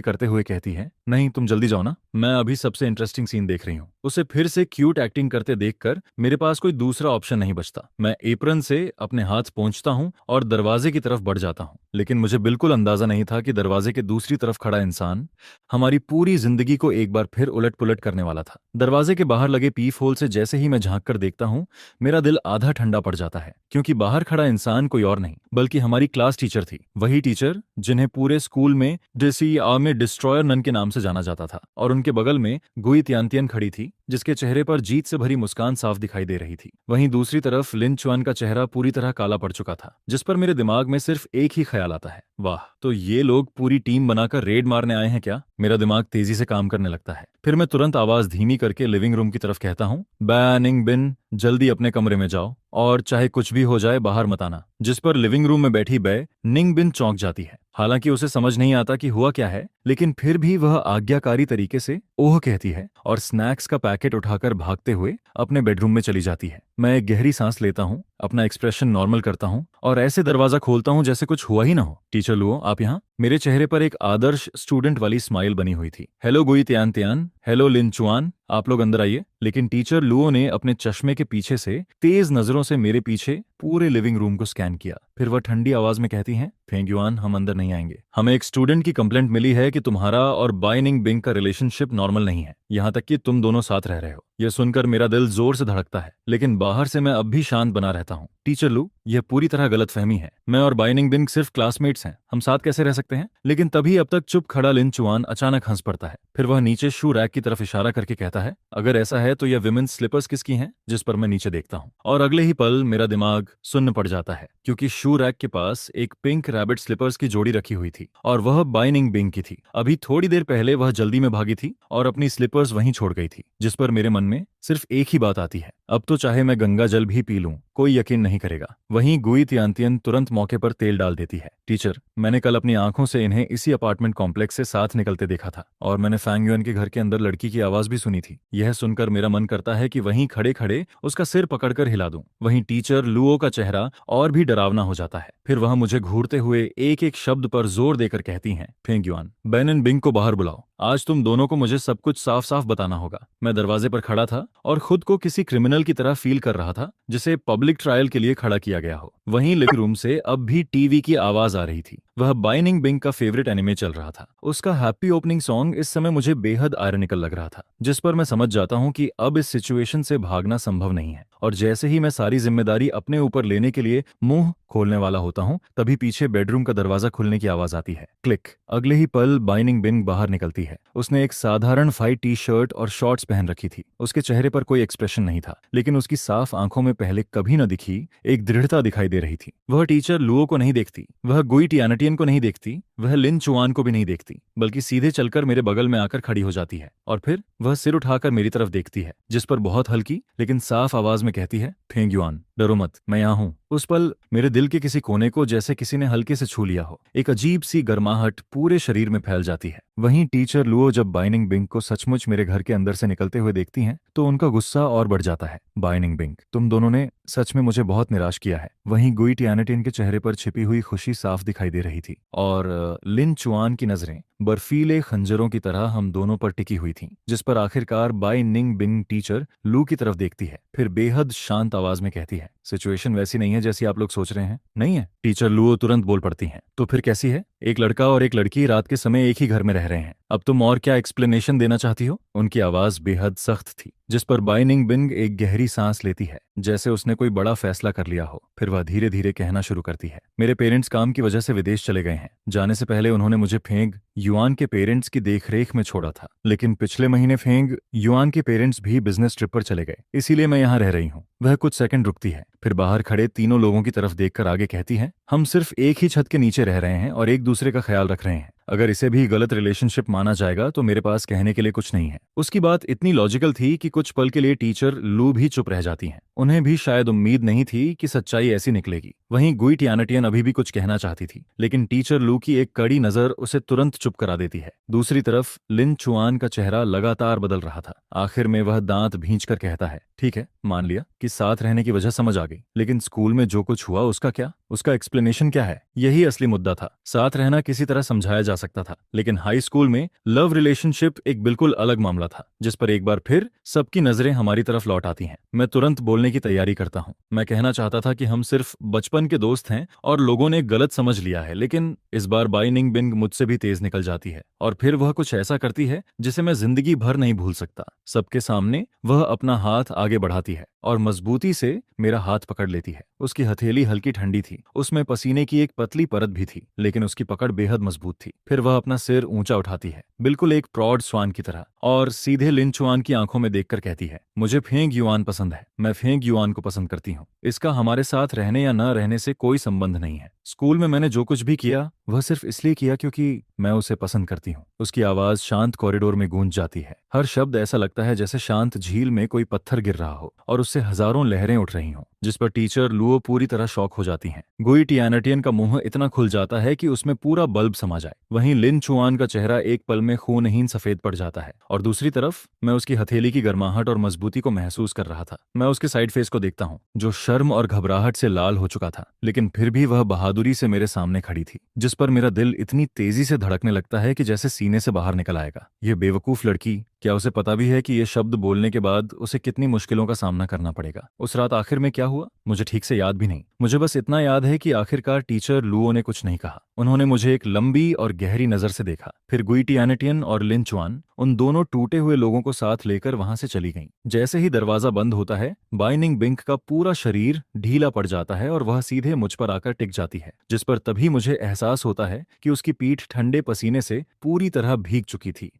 करते हुए कहती है, नहीं तुम जल्दी जाओ ना, मैं अभी सबसे इंटरेस्टिंग सीन देख रही हूँ। उसे फिर से क्यूट एक्टिंग करते देखकर मेरे पास कोई दूसरा ऑप्शन नहीं बचता। मैं एप्रन से अपने हाथ पोंछता हूँ और दरवाजे की तरफ बढ़ जाता हूँ, लेकिन मुझे बिल्कुल अंदाजा नहीं था कि दरवाजे के दूसरी तरफ खड़ा इंसान हमारी पूरी जिंदगी को एक बार फिर उलट पुलट करने वाला था। दरवाजे के बाहर लगे पीफ होल से जैसे ही मैं झांक कर देखता हूँ, मेरा दिल आधा ठंडा पड़ जाता है, क्योंकि बाहर खड़ा इंसान कोई और नहीं बल्कि हमारी क्लास टीचर थी। वही टीचर जिन्हें पूरे स्कूल में डिस्ट्रॉयर नन के नाम से जाना जाता था। और उनके बगल में गुई तियानतियन खड़ी थी, जिसके चेहरे पर जीत से भरी मुस्कान साफ दिखाई दे रही थी। वहीं दूसरी तरफ लिन चुआन का चेहरा पूरी तरह काला पड़ चुका था, जिस पर मेरे दिमाग में सिर्फ एक ही ख्याल आता है, वाह, तो ये लोग पूरी टीम बनाकर रेड मारने आए हैं क्या? मेरा दिमाग तेजी से काम करने लगता है। फिर मैं तुरंत आवाज धीमी करके लिविंग रूम की तरफ कहता हूँ, बैनिंग बिन, जल्दी अपने कमरे में जाओ और चाहे कुछ भी हो जाए बाहर मत आना। जिस पर लिविंग रूम में बैठी बै निंग बिन चौंक जाती है। हालांकि उसे समझ नहीं आता कि हुआ क्या है, लेकिन फिर भी वह आज्ञाकारी तरीके से ओह कहती है और स्नैक्स का पैकेट उठाकर भागते हुए अपने बेडरूम में चली जाती है। मैं एक गहरी सांस लेता हूँ, अपना एक्सप्रेशन नॉर्मल करता हूँ और ऐसे दरवाजा खोलता हूँ जैसे कुछ हुआ ही ना हो। टीचर लुओ, आप यहाँ? मेरे चेहरे पर एक आदर्श स्टूडेंट वाली स्माइल बनी हुई थी। हेलो गुई तियान तियान, हेलो लिन चुआन, आप लोग अंदर आइए। लेकिन टीचर लुओ ने अपने चश्मे के पीछे से तेज नजरों से मेरे पीछे पूरे लिविंग रूम को स्कैन किया। फिर वह ठंडी आवाज में कहती हैं, फेंग युआन, हम अंदर नहीं आएंगे। हमें एक स्टूडेंट की कंप्लेंट मिली है कि तुम्हारा और बाय निंग बिंग का रिलेशनशिप नॉर्मल नहीं है, यहाँ तक कि तुम दोनों साथ रह रहे हो। यह सुनकर मेरा दिल जोर से धड़कता है, लेकिन बाहर से मैं अब भी शांत बना रहता हूँ। टीचर लू, यह पूरी तरह गलतफहमी है। मैं और बाय निंग बिंग सिर्फ क्लासमेट्स हैं, हम साथ कैसे रह सकते हैं? लेकिन तभी अब तक चुप खड़ा लिन चुआन अचानक हंस पड़ता है। फिर वह नीचे शू रैक की तरफ इशारा करके कहता है, अगर ऐसा है तो यह विमेन्स स्लीपर्स किसकी हैं? जिस पर मैं नीचे देखता हूँ और अगले ही पल मेरा दिमाग सुन्न पड़ जाता है, क्योंकि शू रैक के पास एक पिंक रैबिट स्लीपर्स की जोड़ी रखी हुई थी और वह बाय निंग बिंग की थी। अभी थोड़ी देर पहले वह जल्दी में भागी थी और अपनी स्लीपर्स वहीं छोड़ गई थी, जिस पर मेरे मन में सिर्फ एक ही बात आती है, अब तो चाहे मैं गंगा जल भी पी लूं, कोई यकीन नहीं करेगा। वहीं गुई तियानतियन तुरंत मौके पर तेल डाल देती है। टीचर, मैंने कल अपनी आंखों से इन्हें इसी अपार्टमेंट कॉम्प्लेक्स से साथ निकलते देखा था और मैंने फैंग युएन के घर के अंदर लड़की की आवाज भी सुनी थी। यह सुनकर मेरा मन करता है कि वहीं खड़े खड़े उसका सिर पकड़कर हिला दूं। वहीं टीचर लुओ का चेहरा और भी डरावना हो जाता है। फिर वह मुझे घूरते हुए एक एक शब्द पर जोर देकर कहती हैं, Feng Yuan, Ban and Bing को बाहर बुलाओ, आज तुम दोनों को मुझे सब कुछ साफ साफ बताना होगा। मैं दरवाजे पर खड़ा था और खुद को किसी क्रिमिनल की तरह फील कर रहा था, जिसे पब्लिक ट्रायल के लिए खड़ा किया गया हो। वहीं लिविंग रूम से अब भी टीवी की आवाज आ रही थी। वह बाय निंग बिंग का फेवरेट एनिमे चल रहा था। उसका हैप्पी ओपनिंग सॉन्ग इस समय मुझे बेहद आयरनिकल लग रहा था, जिस पर मैं समझ जाता हूँ कि अब इस सिचुएशन से भागना संभव नहीं है। और जैसे ही मैं सारी जिम्मेदारी अपने ऊपर लेने के लिए मुंह खोलने वाला होता हूँ, तभी पीछे बेडरूम का दरवाजा खुलने की आवाज आती है, क्लिक। अगले ही पल बाय निंग बिंग बाहर निकलती है। उसने एक साधारण फाइट टी शर्ट और शॉर्ट्स पहन रखी थी। उसके चेहरे पर कोई एक्सप्रेशन नहीं था, लेकिन उसकी साफ आंखों में पहले कभी न दिखी एक दृढ़ता दिखाई दे रही थी। वह टीचर लुओ को नहीं देखती, वह गुई टियानटियन को नहीं देखती, वह लिन चुआन को भी नहीं देखती, बल्कि सीधे चलकर मेरे बगल में आकर खड़ी हो जाती है और फिर वह सिर उठाकर मेरी तरफ देखती है, जिस पर बहुत हल्की लेकिन साफ आवाज में कहती है, फेंग युआन, डरो मत, मैं यहाँ हूँ। उस पल मेरे दिल के किसी कोने को जैसे किसी ने हल्के से छू लिया हो। एक अजीब सी गर्माहट पूरे शरीर में फैल जाती है। वहीं टीचर लुओ जब बाय निंग बिंग को सचमुच मेरे घर के अंदर से निकलते हुए देखती हैं, तो उनका गुस्सा और बढ़ जाता है। बाय निंग बिंग, तुम दोनों ने सच में मुझे बहुत निराश किया है। वहीं गुई टियानटिन के चेहरे पर छिपी हुई खुशी साफ दिखाई दे रही थी और लिन चुआन की नजरें बर्फीले खंजरों की तरह हम दोनों पर टिकी हुई थीं, जिस पर आखिरकार बाय निंग बिंग टीचर लू की तरफ देखती है। फिर बेहद शांत आवाज में कहती है, सिचुएशन वैसी नहीं है जैसी आप लोग सोच रहे हैं। नहीं है? टीचर लुओ तुरंत बोल पड़ती हैं। तो फिर कैसी है? एक लड़का और एक लड़की रात के समय एक ही घर में रह रहे हैं। अब तुम और क्या एक्सप्लेनेशन देना चाहती हो? उनकी आवाज बेहद सख्त थी, जिस पर बाय निंग बिंग एक गहरी सांस लेती है, जैसे उसने कोई बड़ा फैसला कर लिया हो। फिर वह धीरे धीरे कहना शुरू करती है, मेरे पेरेंट्स काम की वजह से विदेश चले गए हैं। जाने से पहले उन्होंने मुझे फेंग युआन के पेरेंट्स की देखरेख में छोड़ा था, लेकिन पिछले महीने फेंग युआन के पेरेंट्स भी बिजनेस ट्रिप पर चले गए, इसीलिए मैं यहाँ रह रही हूँ। वह कुछ सेकंड रुकती है, फिर बाहर खड़े तीनों लोगों की तरफ देखकर आगे कहती है, हम सिर्फ एक ही छत के नीचे रह रहे हैं और एक दूसरे का ख्याल रख रहे हैं। अगर इसे भी गलत रिलेशनशिप माना जाएगा तो मेरे पास कहने के लिए कुछ नहीं है। उसकी बात इतनी लॉजिकल थी कि कुछ पल के लिए टीचर लू भी चुप रह जाती हैं। उन्हें भी शायद उम्मीद नहीं थी कि सच्चाई ऐसी निकलेगी। वहीं गुई टियानटियन अभी भी कुछ कहना चाहती थी, लेकिन टीचर लू की एक कड़ी नजर उसे तुरंत चुप करा देती है। दूसरी तरफ लिन चुआन का चेहरा लगातार बदल रहा था। आखिर में वह दांत भींचकर कहता है, ठीक है, मान लिया कि साथ रहने की वजह समझ आ गई, लेकिन स्कूल में जो कुछ हुआ उसका क्या? उसका एक्सप्लेनेशन क्या है? यही असली मुद्दा था। साथ रहना किसी तरह समझाया जा सकता था, लेकिन हाई स्कूल में लव रिलेशनशिप एक बिल्कुल अलग मामला था, जिस पर एक बार फिर सबकी नजरें हमारी तरफ लौट आती हैं। मैं तुरंत बोलने की तैयारी करता हूँ। मैं कहना चाहता था कि हम सिर्फ बचपन के दोस्त हैं और लोगों ने गलत समझ लिया है, लेकिन इस बार बाई निंग बिंग मुझसे भी तेज निकल जाती है और फिर वह कुछ ऐसा करती है जिसे मैं जिंदगी भर नहीं भूल सकता। सबके सामने वह अपना हाथ आगे बढ़ाती है और मजबूती से मेरा हाथ पकड़ लेती है। उसकी हथेली हल्की ठंडी थी, उसमें पसीने की एक पतली परत भी थी, लेकिन उसकी पकड़ बेहद मजबूत थी। फिर वह अपना सिर ऊंचा उठाती है, बिल्कुल एक प्रौढ़ स्वान की तरह, और सीधे लिन चुआन की आंखों में देखकर कहती है, मुझे फेंग युआन पसंद है, मैं फेंग युआन को पसंद करती हूँ। इसका हमारे साथ रहने या न रहने से कोई संबंध नहीं है। स्कूल में मैंने जो कुछ भी किया वह सिर्फ इसलिए किया क्योंकि मैं उसे पसंद करती हूँ। उसकी आवाज शांत कॉरिडोर में गूंज जाती है। हर शब्द ऐसा लगता है जैसे शांत झील में कोई पत्थर गिर रहा हो और उससे हजारों लहरें उठ रही हों, जिस पर टीचर लुओ पूरी तरह शॉक हो जाती हैं। गुई टियानटियन का मुंह इतना खुल जाता है कि उसमें पूरा बल्ब समा जाए। वहीं लिन चुआन का चेहरा एक पल में खूनहीन सफेद पड़ जाता है और दूसरी तरफ मैं उसकी हथेली की गर्माहट और मजबूती को महसूस कर रहा था। मैं उसके साइड फेस को देखता हूँ, जो शर्म और घबराहट से लाल हो चुका था, लेकिन फिर भी वह बहादुरी से मेरे सामने खड़ी थी, जिस पर मेरा दिल इतनी तेजी से धड़कने लगता है कि जैसे सीने से बाहर निकल आएगा। यह बेवकूफ लड़की, क्या उसे पता भी है कि ये शब्द बोलने के बाद उसे कितनी मुश्किलों का सामना करना पड़ेगा? उस रात आखिर में क्या हुआ मुझे ठीक से याद भी नहीं। मुझे बस इतना याद है कि आखिरकार टीचर लुओ ने कुछ नहीं कहा। उन्होंने मुझे एक लंबी और गहरी नजर से देखा। फिर गुई टियानटियन और लिन चुआन उन दोनों टूटे हुए लोगों को साथ लेकर वहां से चली गईं। जैसे ही दरवाजा बंद होता है, बाई निंग बिंग का पूरा शरीर ढीला पड़ जाता है और वह सीधे मुझ पर आकर टिक जाती है, जिस पर तभी मुझे एहसास होता है कि उसकी पीठ ठंडे पसीने से पूरी तरह भीग चुकी थी।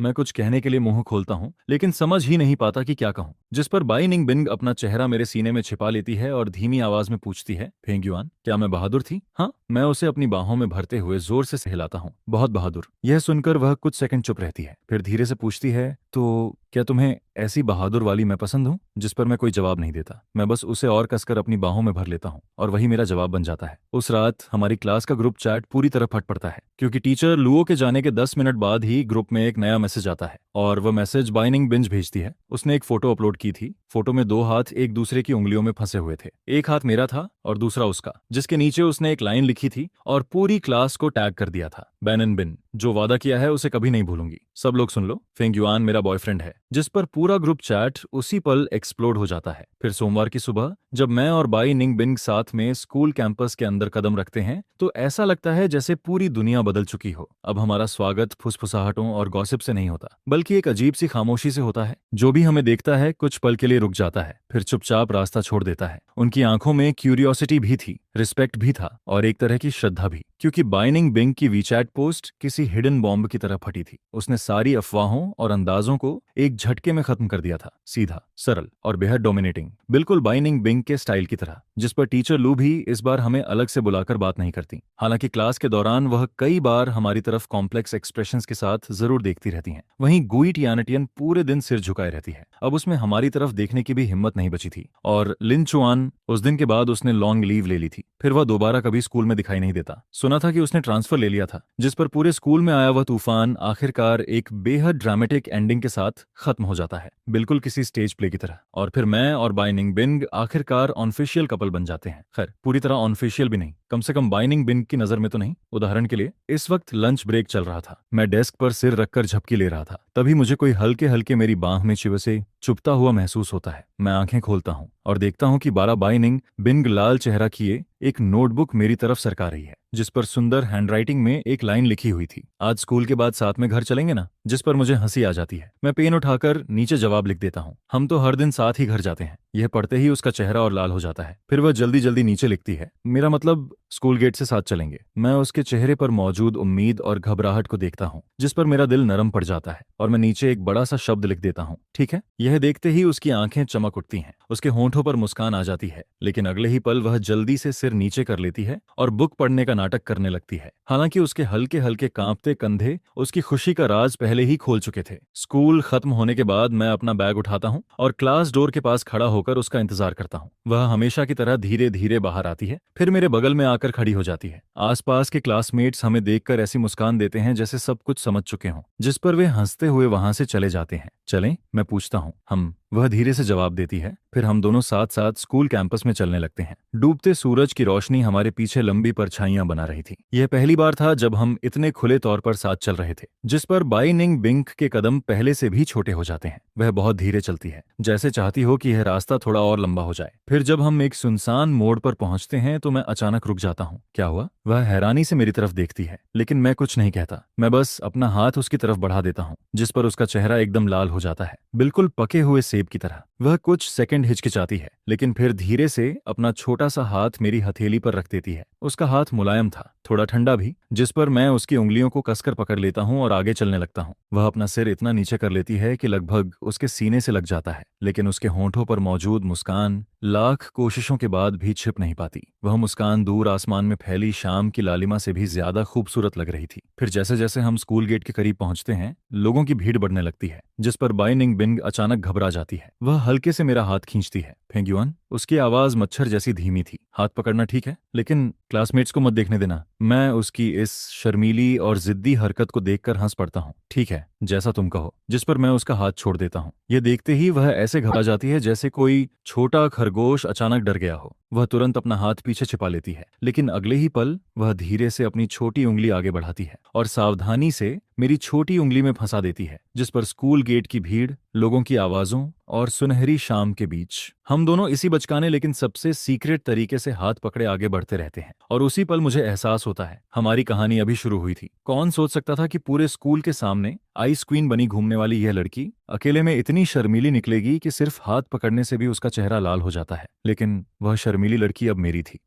मैं कुछ कहने के लिए मुंह खोलता हूं, लेकिन समझ ही नहीं पाता कि क्या कहूं, जिस पर बाई निंग बिंग अपना चेहरा मेरे सीने में छिपा लेती है और धीमी आवाज में पूछती है, फेंग युआन, क्या मैं बहादुर थी? हाँ। मैं उसे अपनी बाहों में भरते हुए जोर से सहलाता हूँ, बहुत बहादुर। यह सुनकर वह कुछ सेकंड चुप रहती है, फिर धीरे से पूछती है, तो क्या तुम्हें ऐसी बहादुर वाली मैं पसंद हूं? जिस पर मैं कोई जवाब नहीं देता। मैं बस उसे और कसकर अपनी बाहों में भर लेता हूं और वही मेरा जवाब बन जाता है। उस रात हमारी क्लास का ग्रुप चैट पूरी तरह फट पड़ता है, क्योंकि टीचर लुओ के जाने के 10 मिनट बाद ही ग्रुप में एक नया मैसेज आता है और वह मैसेज बाई निंग बिंग भेजती है। उसने एक फोटो अपलोड की थी। फोटो में दो हाथ एक दूसरे की उंगलियों में फंसे हुए थे। एक हाथ मेरा था और दूसरा उसका, जिसके नीचे उसने एक लाइन लिखी थी और पूरी क्लास को टैग कर दिया था, बैन एंड बिन, जो वादा किया है उसे कभी नहीं भूलूंगी। सब लोग सुन लो, फेंग युआन मेरा बॉयफ्रेंड है। जिस पर पूरा ग्रुप चैट उसी पल एक्सप्लोड हो जाता है। फिर सोमवार की सुबह जब मैं और बाई निंग बिंग साथ में स्कूल कैंपस के अंदर कदम रखते हैं, तो ऐसा लगता है जैसे पूरी दुनिया बदल चुकी हो। अब हमारा स्वागत फुसफुसाहटों और गॉसिप से नहीं होता, बल्कि एक अजीब सी खामोशी से होता है। जो भी हमें देखता है कुछ पल के लिए रुक जाता है, फिर चुपचाप रास्ता छोड़ देता है। उनकी आंखों में क्यूरियोसिटी भी थी, रिस्पेक्ट भी था और एक तरह की श्रद्धा भी, क्योंकि बाई निंग बिंग की वीचैट पोस्ट किसी हिडन बॉम्ब की तरह फटी थी। उसने सारी अफवाहों और अंदाजों को एक झटके में खत्म कर दिया था, सीधा, सरल और बेहद डोमिनेटिंग, बिल्कुल बाई निंग बिंग के स्टाइल की तरह, जिस पर टीचर लू भी इस बार हमें अलग से बुलाकर बात नहीं करती। हालांकि क्लास के दौरान वह कई बार हमारी तरफ कॉम्प्लेक्स एक्सप्रेशंस के साथ जरूर देखती रहती हैं। वहीं गुई टियानटियन पूरे दिन सिर झुकाए रहती है। अब उसमें हमारी तरफ देखने की भी हिम्मत नहीं बची थी। और लिन चुआन, उस दिन के बाद उसने लॉन्ग लीव ले ली थी। फिर वह दोबारा कभी स्कूल में दिखाई नहीं देता। सुना था कि उसने ट्रांसफर ले लिया था, जिस पर पूरे स्कूल में आया वह तूफान आखिरकार एक बेहद ड्रामेटिक एंडिंग के साथ खत्म हो जाता है, बिल्कुल किसी स्टेज प्ले की तरह। और फिर मैं और बाई निंग बिंग आखिरकार ऑनफिशियल कपल बन जाते हैं। खैर, पूरी तरह ऑनफिशियल भी नहीं, कम से कम बाई निंग बिंग की नजर में तो नहीं। उदाहरण के लिए, इस वक्त लंच ब्रेक चल रहा था। मैं डेस्क पर सिर रखकर झपकी ले रहा था। तभी मुझे कोई हल्के हल्के मेरी बांह में चिवसे चुभता हुआ महसूस होता है। मैं आंखें खोलता हूं और देखता हूं कि बारा बाई निंग बिंग लाल चेहरा किए एक नोटबुक मेरी तरफ सरका रही है, जिस पर सुंदर हैंडराइटिंग में एक लाइन लिखी हुई थी, आज स्कूल के बाद साथ में घर चलेंगे ना? जिस पर मुझे हंसी आ जाती है। मैं पेन उठाकर नीचे जवाब लिख देता हूँ, हम तो हर दिन साथ ही घर जाते हैं। यह पढ़ते ही उसका चेहरा और लाल हो जाता है। फिर वह जल्दी जल्दी नीचे लिखती है, मेरा मतलब स्कूल गेट से साथ चलेंगे। मैं उसके चेहरे पर मौजूद उम्मीद और घबराहट को देखता हूँ, जिस पर मेरा दिल नरम पड़ जाता है और मैं नीचे एक बड़ा सा शब्द लिख देता हूँ, ठीक है। यह देखते ही उसकी आंखें चमक उठती हैं, उसके होंठों पर मुस्कान आ जाती है, लेकिन अगले ही पल वह जल्दी से सिर नीचे कर लेती है और बुक पढ़ने का नाटक करने लगती है। हालांकि उसके हल्के हल्के कांपते कंधे उसकी खुशी का राज पहले ही खोल चुके थे। स्कूल खत्म होने के बाद मैं अपना बैग उठाता हूँ और क्लास डोर के पास खड़ा होकर उसका इंतजार करता हूँ। वह हमेशा की तरह धीरे धीरे बाहर आती है, फिर मेरे बगल में आकर खड़ी हो जाती है। आसपास के क्लासमेट्स हमें देखकर ऐसी मुस्कान देते हैं जैसे सब कुछ समझ चुके हों, जिस पर वे हंसते हुए वहां से चले जाते हैं। चलें? मैं पूछता हूँ। हम वह धीरे से जवाब देती है। फिर हम दोनों साथ साथ स्कूल कैंपस में चलने लगते हैं। डूबते सूरज की रोशनी हमारे पीछे लंबी परछाइयां बना रही थी। यह पहली बार था जब हम इतने खुले तौर पर साथ चल रहे थे, जिस पर बाई निंग बिंग के कदम पहले से भी छोटे हो जाते हैं। वह बहुत धीरे चलती है, जैसे चाहती हो कि यह रास्ता थोड़ा और लंबा हो जाए। फिर जब हम एक सुनसान मोड़ पर पहुंचते हैं तो मैं अचानक रुक जाता हूँ। क्या हुआ? वह हैरानी से मेरी तरफ देखती है, लेकिन मैं कुछ नहीं कहता। मैं बस अपना हाथ उसकी तरफ बढ़ा देता हूँ, जिस पर उसका चेहरा एकदम लाल हो जाता है, बिल्कुल पके हुए सेब की तरह। वह कुछ सेकंड हिचकिचाती है, लेकिन फिर धीरे से अपना छोटा सा हाथ मेरी हथेली पर रख देती है। उसका हाथ मुलायम था, थोड़ा ठंडा भी, जिस पर मैं उसकी उंगलियों को कसकर पकड़ लेता हूँ और आगे चलने लगता हूँ। वह अपना सिर इतना नीचे कर लेती है कि लगभग उसके सीने से लग जाता है, लेकिन उसके होंठों पर मौजूद मुस्कान लाख कोशिशों के बाद भी छिप नहीं पाती। वह मुस्कान दूर आसमान में फैली शाम की लालिमा से भी ज्यादा खूबसूरत लग रही थी। फिर जैसे जैसे हम स्कूल गेट के करीब पहुंचते हैं, लोगों की भीड़ बढ़ने लगती है, जिस पर बाई निंग बिंग अचानक घबरा जाती है। वह हल्के से मेरा हाथ खींचती है। फेंग्युआन, उसकी आवाज मच्छर जैसी धीमी थी। हाथ पकड़ना ठीक है, लेकिन क्लासमेट्स को मत देखने देना। मैं उसकी इस शर्मीली और जिद्दी हरकत को देखकर हंस पड़ता हूँ। ठीक है, जैसा तुम कहो, जिस पर मैं उसका हाथ छोड़ देता हूँ। यह देखते ही वह ऐसे घबरा जाती है जैसे कोई छोटा खरगोश अचानक डर गया हो। वह तुरंत अपना हाथ पीछे छिपा लेती है, लेकिन अगले ही पल वह धीरे से अपनी छोटी उंगली आगे बढ़ाती है और सावधानी से मेरी छोटी उंगली में फंसा देती है, जिस पर स्कूल गेट की भीड़, लोगों की आवाजों और सुनहरी शाम के बीच हम दोनों इसी बचकाने लेकिन सबसे सीक्रेट तरीके से हाथ पकड़े आगे बढ़ते रहते हैं। और उसी पल मुझे एहसास होता है, हमारी कहानी अभी शुरू हुई थी। कौन सोच सकता था कि पूरे स्कूल के सामने आइस क्वीन बनी घूमने वाली यह लड़की अकेले में इतनी शर्मीली निकलेगी कि सिर्फ हाथ पकड़ने से भी उसका चेहरा लाल हो जाता है। लेकिन वह शर्मीली लड़की अब मेरी थी।